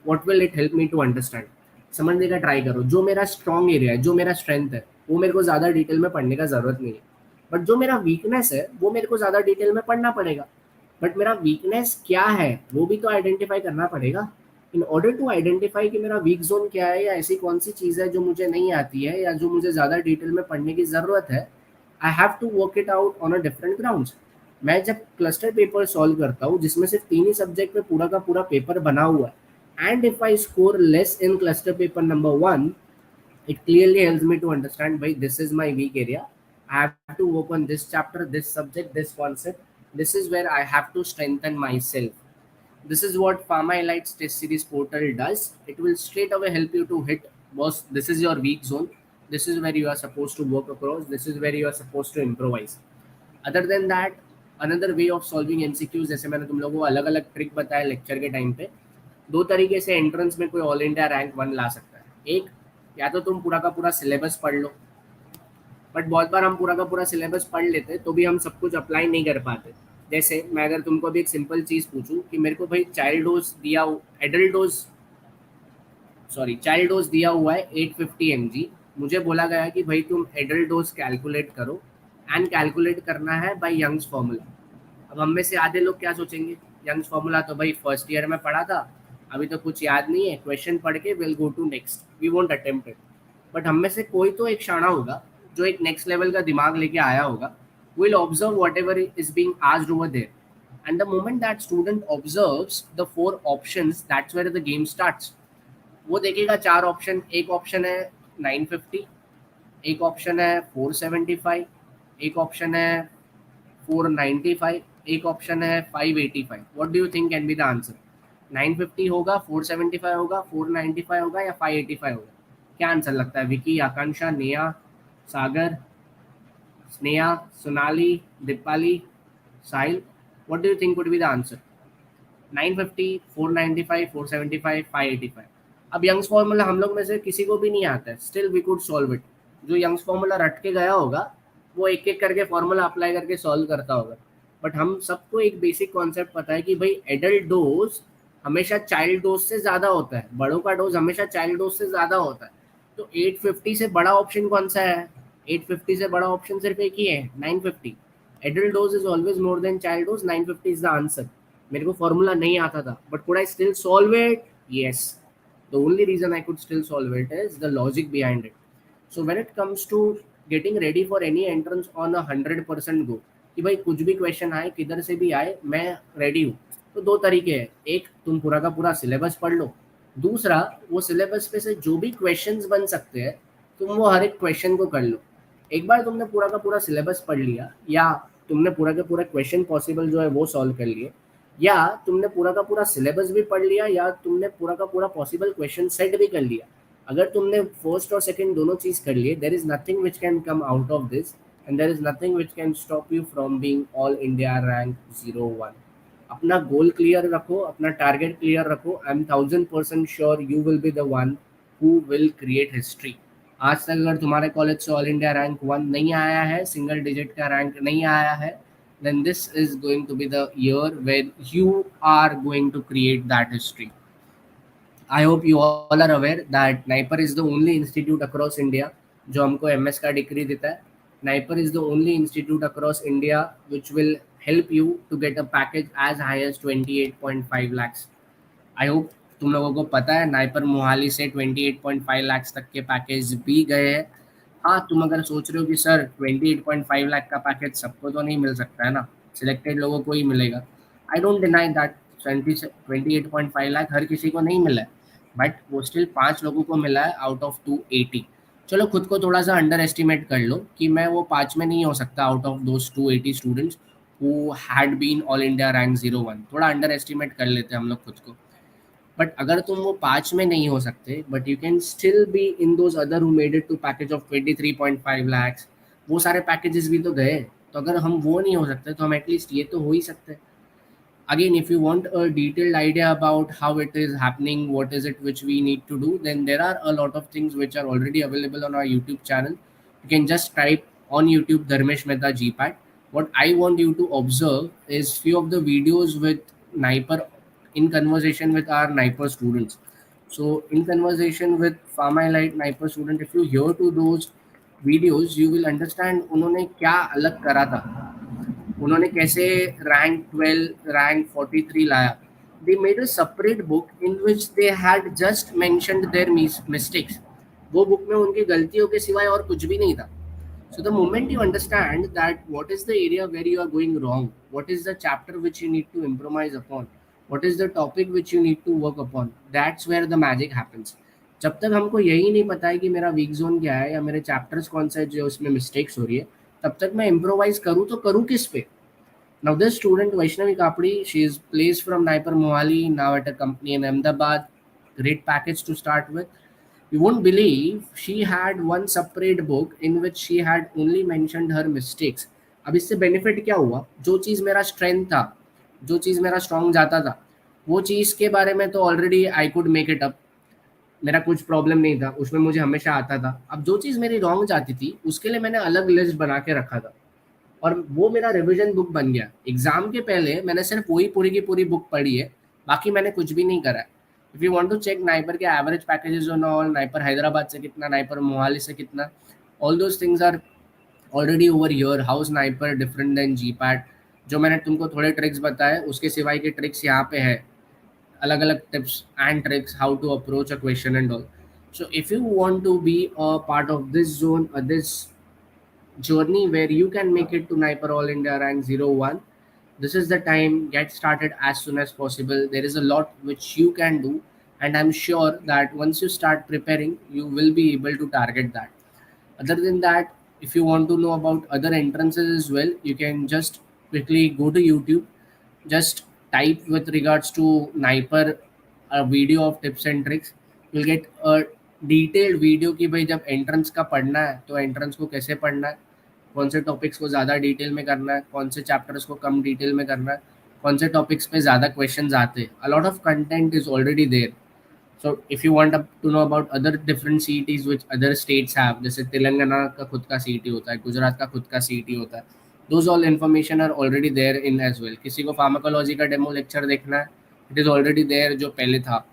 What will it help me to understand? समझने का try करो. जो मेरा strong area है, जो मेरा strength है, वो मेरे को ज़्यादा डिटेल में पढ़ने का ज़रूरत नहीं है. बट जो मेरा वीकनेस है, वो मेरे को ज़्यादा डिटेल में पढ़ना पड़ेगा. बट मेरा वीकनेस क्या है, वो भी तो आइडेंटिफाई करना पड़ेगा. इन ऑर्डर टू आइडेंटिफाई कि मेरा वीक जोन क्या है, या ऐसी कौन सी चीज़ है जो मुझे नहीं आती है, या जो मुझे ज़्यादा डिटेल में पढ़ने की ज़रूरत है, I have to work it out on a different grounds. मैं जब क्लस्टर पेपर सॉल्व करता हूँ, जिसमें सिर्फ 3 ही सब्जेक्ट में पूरा का पूरा पेपर बना हुआ है, and if I score less in cluster paper number 1, it clearly helps me to understand why this is my weak area. I have to work on this chapter, this subject, this concept. This is where I have to strengthen myself. This is what PharmaElite's test series portal does. It will straight away help you to hit, boss, this is your weak zone. This is where you are supposed to work across. This is where you are supposed to improvise. Other than that, another way of solving MCQs, जैसे मैंने तुम लोगों को अलग अलग trick बताया lecture के time पे, 2 तरीके से एंट्रेंस में कोई ऑल इंडिया रैंक 1 ला सकता है. एक, या तो तुम पूरा का पूरा सिलेबस पढ़ लो, बट बहुत बार हम पूरा का पूरा सिलेबस पढ़ लेते तो भी हम सब कुछ अप्लाई नहीं कर पाते. जैसे मैं अगर तुमको अभी एक सिंपल चीज़ पूछूं कि मेरे को भाई चाइल्ड डोज दिया, चाइल्ड डोज दिया हुआ है 850 mg. मुझे बोला गया कि भाई तुम एडल्ट डोज कैलकुलेट करो, एंड कैलकुलेट करना है बाय यंग्स फॉर्मूला. अब हम में से आधे लोग क्या सोचेंगे, यंग्स फॉर्मूला तो भाई फर्स्ट ईयर में पढ़ा था, अभी तो कुछ याद नहीं है, क्वेश्चन पढ़ के will go to next, we won't attempt it. But हम में से कोई तो एक शाना होगा जो एक नेक्स्ट लेवल का दिमाग लेके आया होगा, will observe whatever is being asked over there. And the moment that student observes the four options, that's where the game starts. वो देखेगा चार ऑप्शन, एक ऑप्शन है 950, एक ऑप्शन है 475, एक ऑप्शन है 495, एक ऑप्शन है 585. What do you think can be the answer? 950 होगा, 475 होगा, 495 होगा या 585 होगा? क्या आंसर लगता है? Vicky, Akanksha, Neha, Sagar, Sneha, Sonali, Deepali, Sahil, what do you think would be the answer? 950, 495, 475, 585. अब यंग्स फॉर्मूला हम लोग में से किसी को भी नहीं आता है, still we could solve it. जो यंग्स फॉर्मूला रट के गया होगा वो एक एक करके फॉर्मूला अप्लाई करके सॉल्व करता होगा. बट हम सबको एक बेसिक कॉन्सेप्ट पता है कि भाई एडल्ट डोज हमेशा चाइल्ड डोज से ज़्यादा होता है, बड़ों का डोज हमेशा चाइल्ड डोज से ज़्यादा होता है. तो 850 से बड़ा ऑप्शन कौन सा है? 850 से बड़ा ऑप्शन सिर्फ एक ही है, 950. Adult dose is always more than child dose, 950 is the answer. मेरे को फॉर्मूला नहीं आता था, but could I still solve it? Yes. The only reason I could still solve it is the logic behind it. So when it comes to getting ready for any entrance on a 100% go, कि भाई कुछ भी question आए, किधर से भी आए, मैं रेडी हूँ. तो दो तरीके हैं. एक, तुम पूरा का पूरा सिलेबस पढ़ लो. दूसरा, वो सिलेबस पे से जो भी क्वेश्चंस बन सकते हैं तुम वो हर एक क्वेश्चन को कर लो. एक बार तुमने पूरा का पूरा सिलेबस पढ़ लिया, या तुमने पूरा का पूरा क्वेश्चन पॉसिबल जो है वो सॉल्व कर लिए, या तुमने पूरा का पूरा सिलेबस भी पढ़ लिया, या तुमने पूरा का पूरा पॉसिबल क्वेश्चन सेट भी कर लिया, अगर तुमने फर्स्ट और सेकंड दोनों चीज़ कर लिए, there is nothing which can come out of this, and there is nothing which can stop you from being all India rank 01. अपना गोल क्लियर रखो, अपना टारगेट क्लियर रखो. I am 1000% sure you will be the one who will create history. आज तक अगर तुम्हारे college से all India rank 1 नहीं आया है, सिंगल डिजिट का रैंक नहीं आया है, then this is going to be the year where you are going to create that history. I hope you all are aware that NIPER is the only institute across India जो हमको MS का degree देता है. NIPER is the only institute across India which will help you to get a package as high as 28.5 lakhs. I hope तुम लोगों को पता है नाइपर मोहाली से 28.5 लाख तक के पैकेज भी गए हैं. हाँ, तुम अगर सोच रहे हो कि सर 28.5 लाख का पैकेज सबको तो नहीं मिल सकता है ना, सिलेक्टेड लोगों को ही मिलेगा. I don't deny that 28.5 lakh हर किसी को नहीं मिला है, बट वो स्टिल 5 लोगों को मिला है आउट ऑफ 280. चलो खुद को थोड़ा सा अंडर एस्टिमेट कर लो कि मैं वो 5 में नहीं हो सकता out of those 280 students who had been all India rank 01. थोड़ा अंडर एस्टिमेट कर लेते हैं हम लोग खुद को. बट अगर तुम वो 5 में नहीं हो सकते, but you can still be in those other who made it to package of 23.5 lakhs. वो सारे पैकेजेस भी तो गए. तो अगर हम वो नहीं हो सकते तो हम एटलीस्ट ये तो हो ही सकते हैं. Again, if you want a detailed idea about how it is happening, what is it which we need to do, then there are a lot of things which are already available on our YouTube channel. You can just type on YouTube Dharmesh Mehta GPAT. What I want you to observe is few of the videos with NIPER in conversation with our NIPER students. So in conversation with PHARMAELITE NIPER student, if you hear to those videos, you will understand उन्होंने क्या अलग करा था, उन्होंने कैसे rank 12 rank 43 लाया. They made a separate book in which they had just mentioned their mistakes. वो book में उनकी गलतियों के सिवाय और कुछ भी नहीं था. So the moment you understand that what is the area where you are going wrong, what is the chapter which you need to improvise upon, what is the topic which you need to work upon, that's where the magic happens. जब तक हमको यही नहीं पता है कि मेरा week zone क्या है या मेरे चैप्टर्स कौन सा है जो उसमें मिस्टेक्स हो रही है, तब तक मैं इम्प्रोवाइज करूँ तो करूँ किस पे? Now this student Vaishnavi Kapdi, she is placed from NIPER Mohali, now at a company in Ahmedabad. Great package to start with. You won't believe she had one separate book in which she had only mentioned her mistakes. अब इससे benefit क्या हुआ? जो चीज़ मेरा strength था, जो चीज़ मेरा strong जाता था, वो चीज़ के बारे में तो already I could make it up. मेरा कुछ प्रॉब्लम नहीं था, उसमें मुझे हमेशा आता था. अब जो चीज़ मेरी रॉन्ग जाती थी उसके लिए मैंने अलग लिस्ट बना के रखा था और वो मेरा रिवीजन बुक बन गया. एग्जाम के पहले मैंने सिर्फ वही पूरी की पूरी बुक पढ़ी है, बाकी मैंने कुछ भी नहीं करा है. If you want to check NIPER के average packages on all, NIPER Hyderabad से कितना, नाइपर मोहाली से कितना, all those things are already over here. How is NIPER different than GPAT? जो मैंने तुमको थोड़े ट्रिक्स बताए उसके सिवाय के ट्रिक्स यहाँ पे है, अलग अलग tips and tricks how to approach a question and all. So if you want to be a part of this zone or this journey where you can make it to Niper All India rank 01. This is the time, get started as soon as possible. There is a lot which you can do, and I'm sure that once you start preparing, you will be able to target that. Other than that, if you want to know about other entrances as well, you can just quickly go to YouTube, just type with regards to Niper a video of tips and tricks. You'll get a detailed video कि भाई जब entrance का पढ़ना है तो entrance को कैसे पढ़ना है, कौन से टॉपिक्स को ज़्यादा डिटेल में करना है, कौन से चैप्टर्स को कम डिटेल में करना है, कौन से टॉपिक्स पे ज़्यादा क्वेश्चंस आते हैं. A lot of content is already there. So if you want to know about other different CETs which other states have, जैसे तेलंगाना का खुद का CET होता है, गुजरात का खुद का CET होता है, those all information are already there in as well. किसी को फार्माकोलॉजी का डेमो लेक्चर देखना है, it is already there जो पहले था.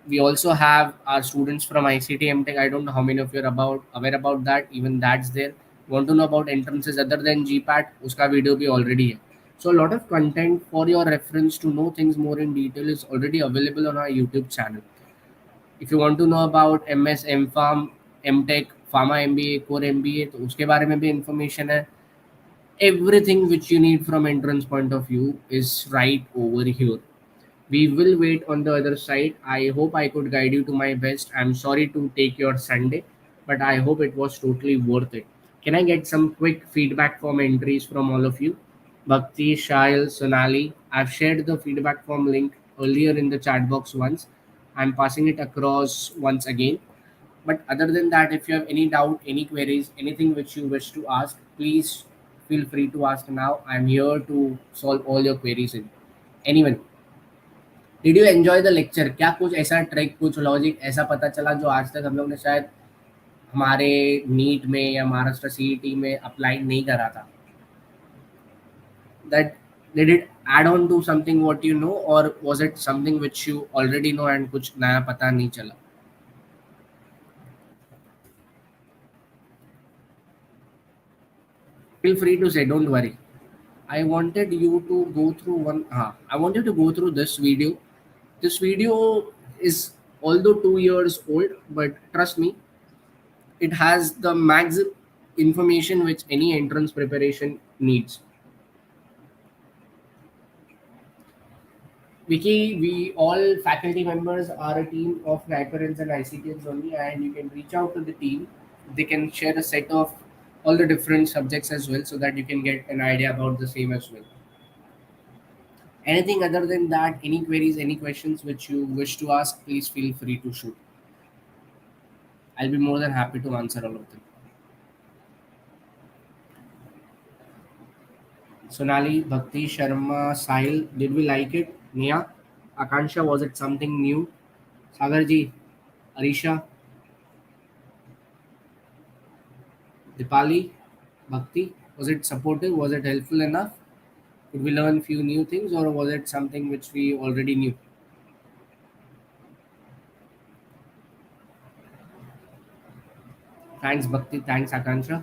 We also have our students from ICT MTech. I don't know how many of you are about aware about that. Even that's there. Want to know about entrances other than GPAT? उसका video भी already है. So a lot of content for your reference to know things more in detail is already available on our YouTube channel. If you want to know about MS, M MTech, Pharma MBA, Core MBA, तो उसके बारे में भी information है. Everything which you need from entrance point of view is right over here. We will wait on the other side. I hope I could guide you to my best. I'm sorry to take your Sunday, but I hope it was totally worth it. Can I get some quick feedback form entries from all of you? Bhakti, Shail, Sonali. I've shared the feedback form link earlier in the chat box once. I'm passing it across once again. But other than that, if you have any doubt, any queries, anything which you wish to ask, please feel free to ask now. I'm here to solve all your queries. Anyone, did you enjoy the lecture? क्या कुछ ऐसा trick, कुछ logic ऐसा पता चला जो आज तक हम लोग ने शायद हमारे नीट में या महाराष्ट्र सीईटी में अप्लाई नहीं करा था? That did it add on to something what you know, और was it something which you already know and कुछ नया पता नहीं चला? Feel free to say, don't worry. I wanted you to go through one. I want you to go through this video. This video is although 2 years old, but trust me, it has the max information which any entrance preparation needs. Vicky, we all faculty members are a team of NIPERians and ICTians only, and you can reach out to the team. They can share a set of all the different subjects as well, so that you can get an idea about the same as well. Anything other than that, any queries, any questions which you wish to ask, please feel free to shoot. I'll be more than happy to answer all of them. Sonali, Bhakti, Sharma, Sahil, did we like it? Nia, Akansha, was it something new? Sagarji, Arisha, Dipali, Bhakti, was it supportive? Was it helpful enough? Could we learn few new things, or was it something which we already knew? Thanks, Bhakti. Thanks, Akansha.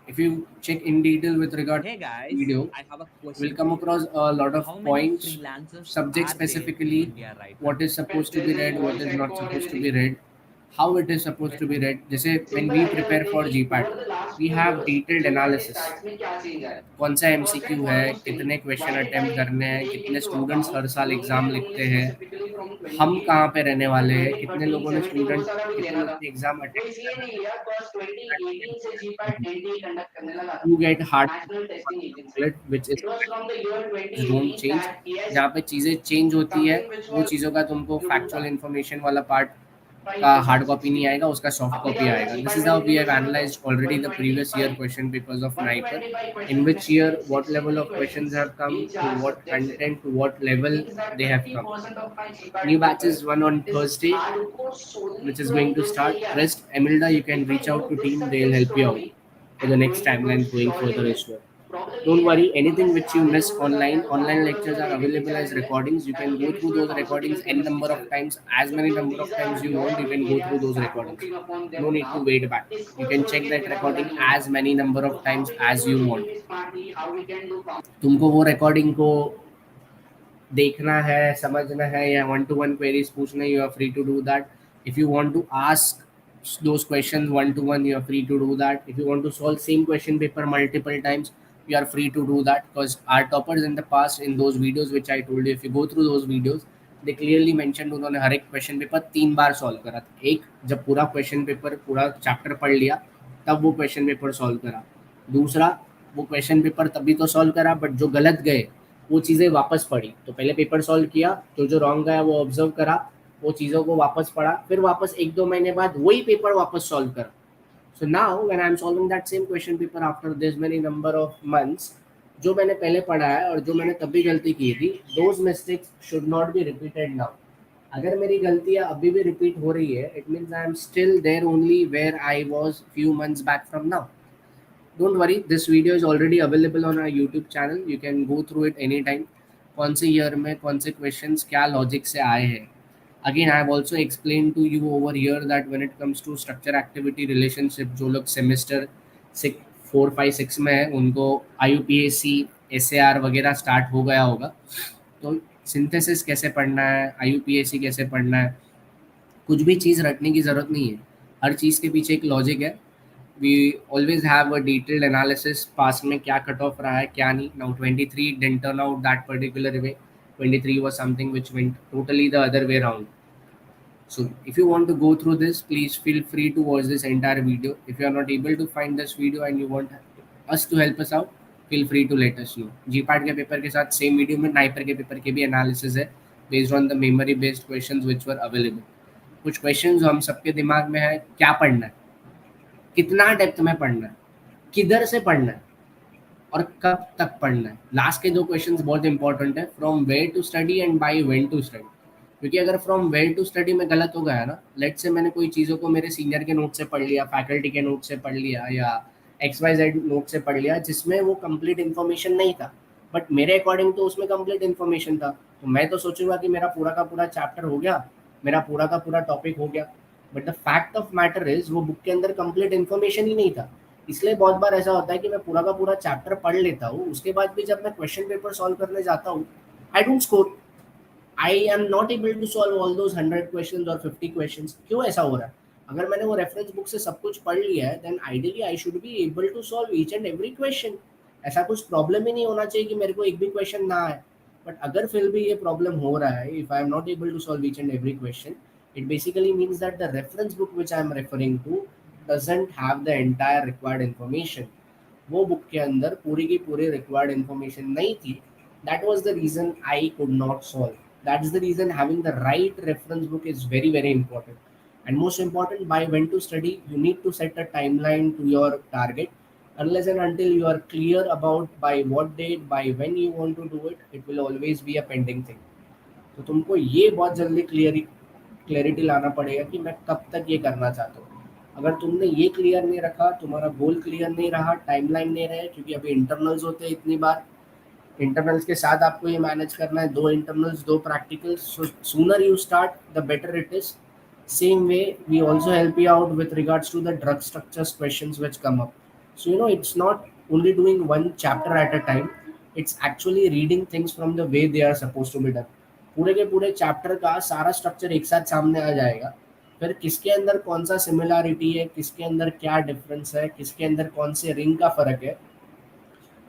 If you check in detail with regard to Hey the guys, video, I have a we'll question come for you. across a lot of How many points, freelancers subject are there in specifically, India right what now? is supposed to be There's read, no what voice is not echo or supposed to be anything. read, how it is supposed to be read. जैसे when simple we idea prepare लेते हैं for कि GPAT, over the last we few have years detailed GPAT के analysis. Stats में क्या change आया है. कौन सा फर्स्ट MCQ एंड है, फॉरमोस्ट थिंग, कितने क्वेश्चन व्हाई डिड अटेम्प्ट आई करने हैं, टेक कितने इनटू स्टूडेंट्स हर अकाउंट साल लर्निंग एग्जाम एंड लिखते ओनली हैं, स्पेसिफिकली फ्रॉम हम 2018 कहाँ पे रहने टू वाले हैं, कितने लोगों ने 2017 वो स्टूडेंट सारा कुछ कितने लेना लोगों था. ने एग्जाम वो अटेम्प्ट इसलिए करना नहीं लिया बिकॉज 2018 से जीपैट है, एनटीए कंडक्ट करने लगा था, you get hard national testing agency. chocolate which is it was from the year don't 2018 change. That ईएस जहाँ पे चीज़ें चेंज होती है, समथिंग व्हिच वो वाज चीज़ों का तुमको you do factual that information वाला पार्ट का हार्ड कॉपी नहीं 5% आएगा, उसका सॉफ्ट अपनी कॉपी क्या होगा आएगा. दिस जीपैट इज में हाउ वी जितने हैव क्वेश्चन होते analysed already the previous year 125 question papers of NIPER, 125 in questions में which से year what level 63 of questions questions have come, in to चार what सब्जेक्ट से. content, to what level means that they have come. 50% of my GPAT New batches paper one on is Thursday, hardcore solely which is going from to this start. area. Rest, Emilda, you can If I reach know out to this team, they'll subject help you out strongly, for the I'm next going to do timelines going surely further well. as well. Problem ये Don't है, worry, अब मैं anything which you आधे miss लोगों के साथ online, गया तो online बाकी लोग lectures are का नेगेटिव available as चैलेंज है recordings. You एंड can उनके go through digital those recordings pharmaceutical n chemistry number चल of रहे हैं. times, as So many though number of these are times you your want, you can weak go through areas, those start recordings. working upon No them need now. to wait back. You इसको can छोड़ check के that फिर हम recording अलग लेंगे. as many number So of how times we can as do you want. GPT smartly, how we can do तुमको वो recording को देखना है, समझना है, या one to one queries पूछना है, you are free to do that. If you want to ask those questions one to one, you are free to do that. If you want to solve same question paper multiple times, you are free to do that, because our toppers in the past, in those videos which I told you, if you go through those videos, they clearly mentioned उन्होंने हर एक question paper 3 बार solve करा था। एक, जब पूरा question paper पूरा chapter पढ़ लिया तब वो क्वेश्चन पेपर सॉल्व करा। दूसरा, वो क्वेश्चन पेपर तभी तो सॉल्व करा, बट जो गलत गए वो चीज़ें वापस पढ़ी। तो पहले पेपर सॉल्व किया, तो जो रॉन्ग गया वो ऑब्जर्व करा, वो चीज़ों को वापस पढ़ा, फिर वापस 1-2 महीने बाद वही पेपर वापस सॉल्व करा। So now when I am solving that same question paper after this many number of months, जो मैंने पहले पढ़ा है और जो मैंने तभी गलती की थी, those mistakes should not be repeated now. अगर मेरी गलतियाँ अभी भी रिपीट हो रही है, it means I am still there only where I was few months back from now. Don't worry, this video is already available on our YouTube channel, you can go through it any time. कौन से year में कौन से questions क्या logic से आए हैं। Again I have also explain to you over here that when it comes to structure activity relationship, जो लोग सेमेस्टर 6, 4, 5, 6 में है, उनको IUPAC SAR वगैरह स्टार्ट हो गया होगा। तो सिंथेसिस कैसे पढ़ना है, IUPAC कैसे पढ़ना है, कुछ भी चीज़ रटने की ज़रूरत नहीं है। हर चीज़ के पीछे एक लॉजिक है। We always have a detailed analysis, पास में क्या कट ऑफ रहा है क्या नहीं। Now 23 didn't turn out that particular way, 23 was something which went totally the other way around. So if you want to go through this, please feel free to watch this entire video. If you are not able to find this video and you want us to help us out, feel free to let us know. GPAT के paper के साथ same video में NIPER के paper के भी analysis है, based on the memory based questions which were available. कुछ questions जो हम सबके दिमाग में है, क्या पढ़ना है, कितना डेप्थ में पढ़ना है, किधर से पढ़ना है और कब तक पढ़ना है। लास्ट के 2 क्वेश्चंस बहुत इंपॉर्टेंट है, from where to study and by when to study. क्योंकि अगर फ्रॉम वेयर टू स्टडी में गलत हो गया ना, लेट से मैंने कोई चीज़ों को मेरे सीनियर के नोट से पढ़ लिया, फैकल्टी के नोट से पढ़ लिया, या XYZ नोट से पढ़ लिया, जिसमें वो कंप्लीट इन्फॉर्मेशन नहीं था, बट मेरे अकॉर्डिंग तो उसमें कंप्लीट इन्फॉर्मेशन था, तो मैं तो सोचूंगा कि मेरा पूरा का पूरा चैप्टर हो गया, मेरा पूरा का पूरा टॉपिक हो गया। But the fact of matter is वो बुक के अंदर कंप्लीट इन्फॉर्मेशन ही नहीं था। इसलिए बहुत बार ऐसा होता है कि मैं पूरा का पूरा चैप्टर पढ़ लेता हूँ, उसके बाद भी जब मैं क्वेश्चन पेपर सॉल्व करने जाता हूँ, I don't score. I am not able to solve all those 100 question और 50 क्वेश्चन। क्यों ऐसा हो रहा है? अगर मैंने वो रेफरेंस बुक से सब कुछ पढ़ लिया है, then ideally I should be able to solve each and every question. ऐसा कुछ प्रॉब्लम ही नहीं होना चाहिए कि मेरे को एक भी क्वेश्चन ना आए। बट अगर फिर भी ये प्रॉब्लम हो रहा है, if I am not able to solve each and every question, it basically means that the reference book which I am referring to doesn't have the entire required information. वो book के अंदर पूरी की पूरी required information नहीं थी। That was the reason I could not solve. That is the reason having the right reference book is very very important. And most important, by when to study, you need to set a timeline to your target. Unless and until you are clear about by what date, by when you want to do it, it will always be a pending thing. तो तुमको ये बहुत जल्दी clarity लाना पड़ेगा कि मैं कब तक ये करना चाहता हूँ। अगर तुमने ये क्लियर नहीं रखा, तुम्हारा गोल क्लियर नहीं रहा, टाइमलाइन नहीं रहे, क्योंकि अभी इंटरनल्स होते हैं इतनी बार, इंटरनल्स के साथ आपको ये मैनेज करना है, 2 internals 2 practicals, so sooner you start the better it is. Same way, we also help you out with regards to the drug structures questions which come up. So, it's not only doing one chapter at a time, it's actually reading things from the way they are supposed to be done. पूरे के पूरे chapter का सारा structure एक साथ सामने आ जाएगा, फिर किसके अंदर कौन सा सिमिलैरिटी है, किसके अंदर क्या डिफरेंस है, किसके अंदर कौन से रिंग का फर्क है,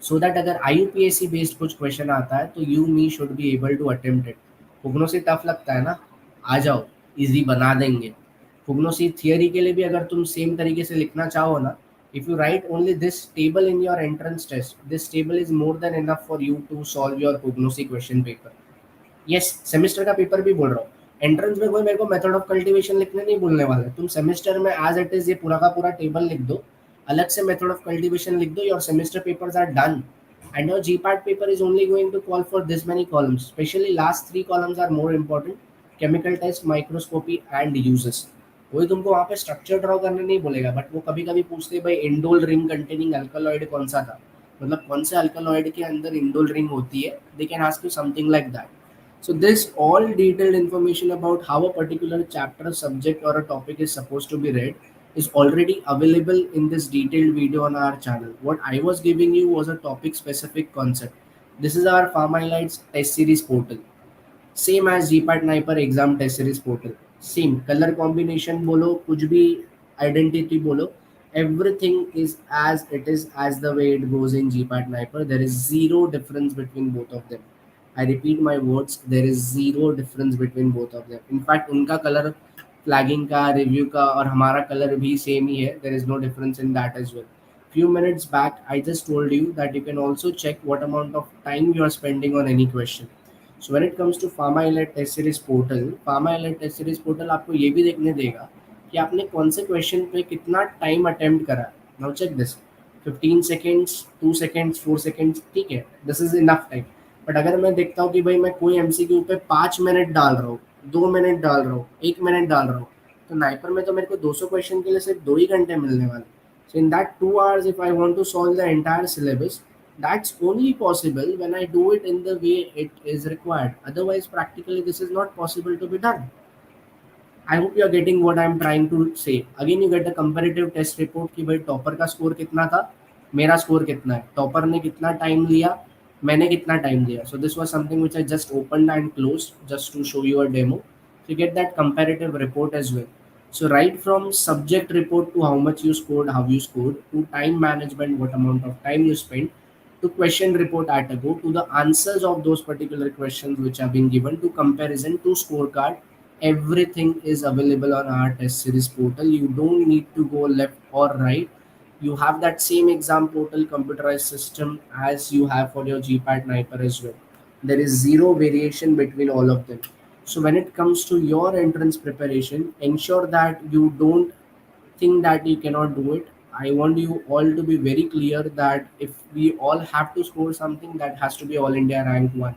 सो दैट अगर IUPAC बेस्ड कुछ क्वेश्चन आता है तो you me should be able to attempt it. फुगनो से टफ लगता है ना, आ जाओ, इजी बना देंगे। फुगनो सी थियरी के लिए भी अगर तुम सेम तरीके से लिखना चाहो ना, if you write only this table in your entrance test, this table is more than enough for you to solve your pharmacognosy question paper. Yes, semester का पेपर भी बोल रहा हूँ। एंट्रेंस में कोई मेरे को मेथड ऑफ कल्टीवेशन लिखने नहीं बोलने वाला है। तुम सेमेस्टर में एज इट इज ये पूरा का पूरा टेबल लिख दो, अलग से मेथड ऑफ कल्टीवेशन लिख दो, your semester papers are done. And your GPAT paper is only going to call for this many columns. Especially last 3 columns are more important: chemical test, microscopy and uses. कोई तुमको वहाँ पे structure draw करने नहीं बोलेगा, but वो कभी कभी पूछते हैं भाई इंडोल रिंग कंटेनिंग अल्कलॉइड कौन सा था, मतलब कौन से अल्कलॉइड के अंदर इंडोल रिंग होती है। They can ask you something like that. So this all detailed information about how a particular chapter, subject or a topic is supposed to be read is already available in this detailed video on our channel. What I was giving you was a topic specific concept. This is our PHARMAELITE's test series portal. Same as GPAT Niper exam test series portal. Same color combination बोलो, कुछ भी identity bolo, everything is as it is, as the way it goes in GPAT Niper. There is zero difference between both of them. I repeat my words, there is zero difference between both of them. In fact, उनका colour flagging का, review का और हमारा colour भी same ही है. There is no difference in that as well. Few minutes back, I just told you that you can also check what amount of time you are spending on any question. So when it comes to PharmaElite Test Series Portal, PharmaElite Test Series Portal आपको ये भी देखने देगा कि आपने कौन से question पे कितना टाइम अटेम्प्ट करा है. Now check this, 15 seconds, 2 seconds, 4 seconds, ठीक है, this is enough time. But अगर मैं देखता हूँ कि भाई मैं कोई एमसीक्यू पे 5 मिनट डाल रहा हूँ, 2 मिनट डाल रहा हूँ, 1 मिनट डाल रहा हूँ, तो नाइपर में तो मेरे को 200 क्वेश्चन के लिए सिर्फ 2 ही घंटे मिलने वाले. सो in that 2 hours if I want to solve the entire syllabus, that's only possible when I do it in the way it is required. Otherwise, practically, this is not possible to be done. I hope you are getting what I am trying to say. Again you get the comparative test report कि भाई topper का score कितना था, मेरा score कितना है, topper ने कितना टाइम लिया, मैंने कितना टाइम लिया. So this was something which I just opened and closed just to show you a demo. You get that comparative report as well. So right from subject report to how much you scored, how you scored, to time management, what amount of time you spent, to question report at a go, to the answers of those particular questions which have been given, to comparison, to scorecard, everything is available on our test series portal. You don't need to go left or right. You have that same exam portal computerized system as you have for your GPAT Niper as well. There is zero variation between all of them. So when it comes to your entrance preparation, ensure that you don't think that you cannot do it. I want you all to be very clear that if we all have to score something, that has to be all India rank 1.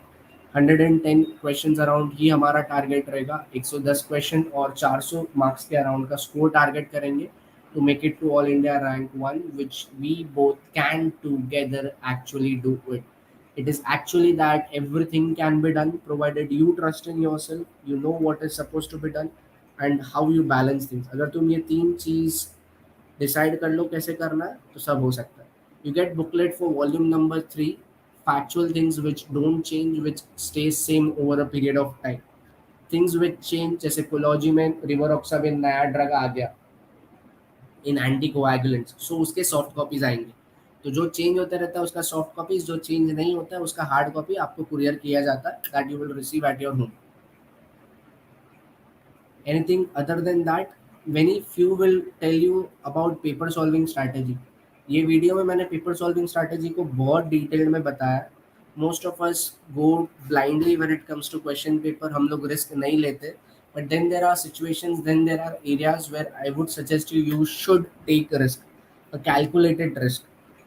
110 questions around ही हमारा target रहेगा. 110 question और 400 marks के around का score target करेंगे to make it to all India rank 1, which we both can together actually do it. It is actually that everything can be done provided you trust in yourself, you know what is supposed to be done and how you balance things. अगर तुम ये तीन चीज decide कर लो कैसे करना है तो सब हो सकता है. You get booklet for volume number 3, factual things which don't change, which stays same over a period of time. Things which change, जैसे कोलॉजी में रिवरऑक्साबिन नया ड्रग आ गया इन एंटीकोएगुलेंट्स, सो उसके सॉफ्ट कॉपीज आएंगे. तो जो चेंज होता रहता है उसका सॉफ्ट कॉपीज, जो चेंज नहीं होता है उसका हार्ड कॉपी आपको कुरियर किया जाता है, that you will receive at your home. Anything other than that, very few will tell you about paper solving strategy. ये वीडियो में मैंने पेपर सॉल्विंग स्ट्रैटेजी को बहुत डिटेल में बताया. Most of us go blindly when it comes to question paper. हम लोग risk नहीं लेते, but then there are situations, then there are areas where I would suggest you you should take risk, a calculated risk.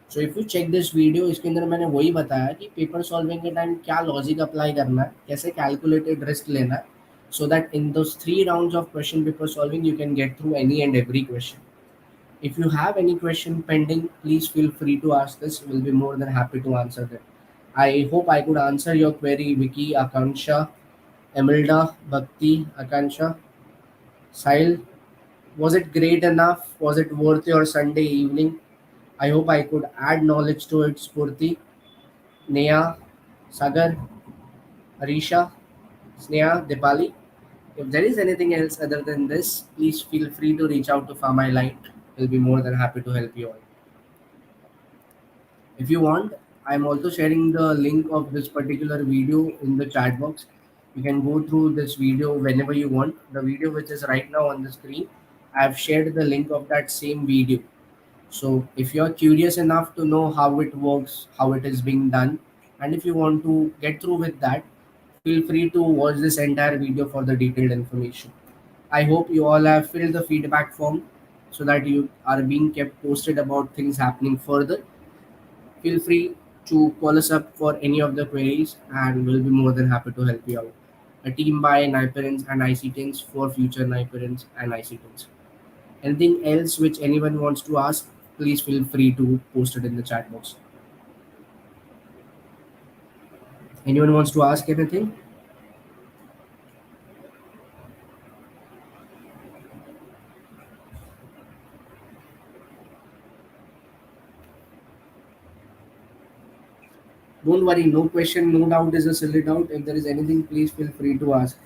So if you check this video, इसके अंदर मैंने वही बताया कि पेपर सॉल्विंग के टाइम क्या लॉजिक अप्लाई करना है, कैसे कैलकुलेटेड रिस्क लेना है, so that in those 3 rounds of question paper solving you can get through any and every question. If you have any question pending, please feel free to ask us. We'll be more than happy to answer them. I hope I could answer your query, Vicky, Akansha, Emilda, Bhakti, Akansha, Sahil. Was it great enough? Was it worth your Sunday evening? I hope I could add knowledge to it. Spurti, Neha, Sagar, Arisha, Sneha, Dipali. If there is anything else other than this, please feel free to reach out to PharmaElite. We'll be more than happy to help you all. If you want, I'm also sharing the link of this particular video in the chat box. You can go through this video whenever you want. The video which is right now on the screen, I've shared the link of that same video. So if you're curious enough to know how it works, how it is being done, and if you want to get through with that, feel free to watch this entire video for the detailed information. I hope you all have filled the feedback form so that you are being kept posted about things happening further. Feel free to call us up for any of the queries and we'll be more than happy to help you out. A team by NIPERians and ICTians for future NIPERians and ICTians. Anything else which anyone wants to ask, please feel free to post it in the chat box. Anyone wants to ask anything? Don't worry, no question, no doubt is a silly doubt. If there is anything, please feel free to ask.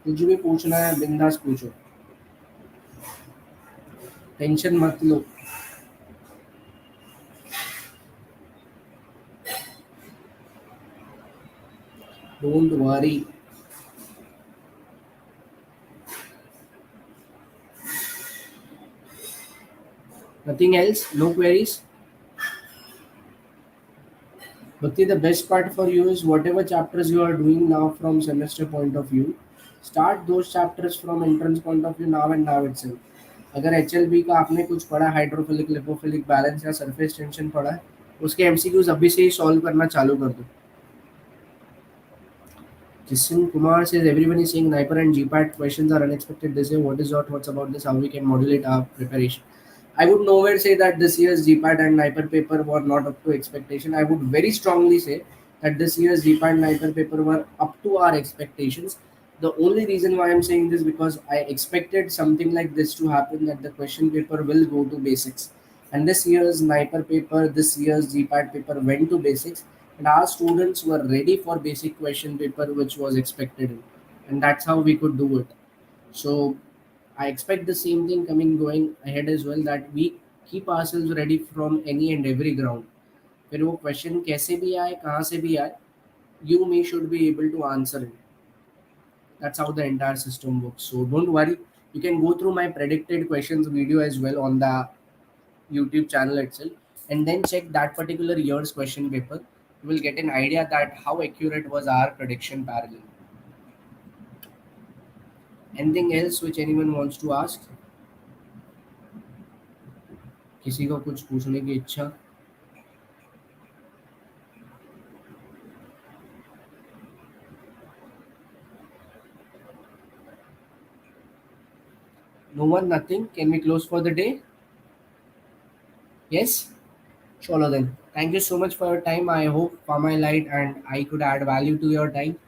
कुछ भी पूछना है बिंदास पूछो, tension मत लो. Don't worry. Nothing else? No queries? Bhakti, the best part for you is whatever chapters you are doing now from semester point of view, start those chapters from entrance point of view now and now itself. अगर H L B का आपने कुछ पढ़ा, hydrophilic lipophilic balance या surface tension पढ़ा है, उसके MCQs अभी से ही सॉल्व करना चालू कर दो. Jason Kumar says everyone is saying Niper and GPAT questions are unexpected this year. What is your thoughts about this? How we can modulate our preparation? I would nowhere say that this year's GPAT and Niper paper were not up to expectation. I would very strongly say that this year's GPAT and Niper paper were up to our expectations. The only reason why I'm saying this because I expected something like this to happen, that the question paper will go to basics. And this year's Niper paper, this year's GPAT paper went to basics, and our students were ready for basic question paper which was expected, and that's how we could do it. So I expect the same thing coming going ahead as well, that we keep ourselves ready from any and every ground. फिर वो question कैसे भी आए, कहाँ से भी आए, you me should be able to answer it. That's how the entire system works. So don't worry, you can go through my predicted questions video as well on the YouTube channel itself, and then check that particular year's question paper. You will get an idea that how accurate was our prediction parallel. Anything else which anyone wants to ask? किसी को कुछ पूछने की इच्छा? No one, nothing. Can we close for the day? Yes? Sure then. Thank you so much for your time. I hope PharmaElite and I could add value to your time.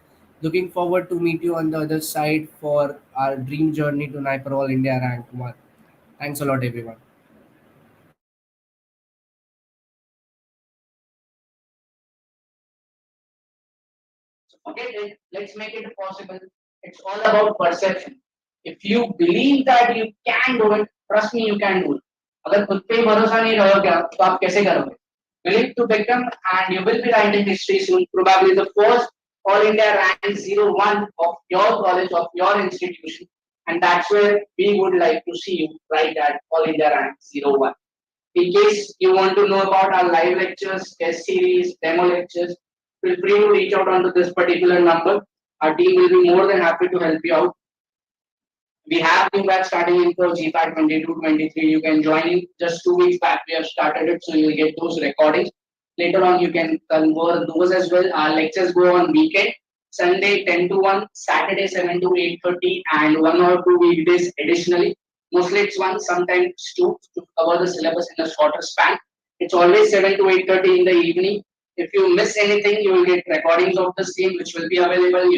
Looking forward to meet you on the other side for our dream journey to Niper All India Rank 1. Thanks a lot, everyone. Okay, let's make it possible. It's all about perception. If you believe that you can do it, trust me, you can do it. अगर खुद पे ही भरोसा नहीं रहोगे तो आप कैसे करोगे? Believe to become, and you will be writing history soon. Probably the first All India rank 01 of your college, of your institution, and that's where we would like to see you right at All India rank 01. In case you want to know about our live lectures, test series, demo lectures, feel free to reach out onto this particular number. Our team will be more than happy to help you out. We have new batch starting in for GPAT 22-23. You can join in just 2 weeks back. We have started it, so you'll get those recordings. Later on, you can convert those as well. Our lectures go on weekend. Sunday 10 to 1, Saturday 7 to 8:30, and 1 or 2 weekdays additionally. Mostly it's one, sometimes two, to cover the syllabus in a shorter span. It's always 7 to 8:30 in the evening. If you miss anything, you will get recordings of the same, which will be available.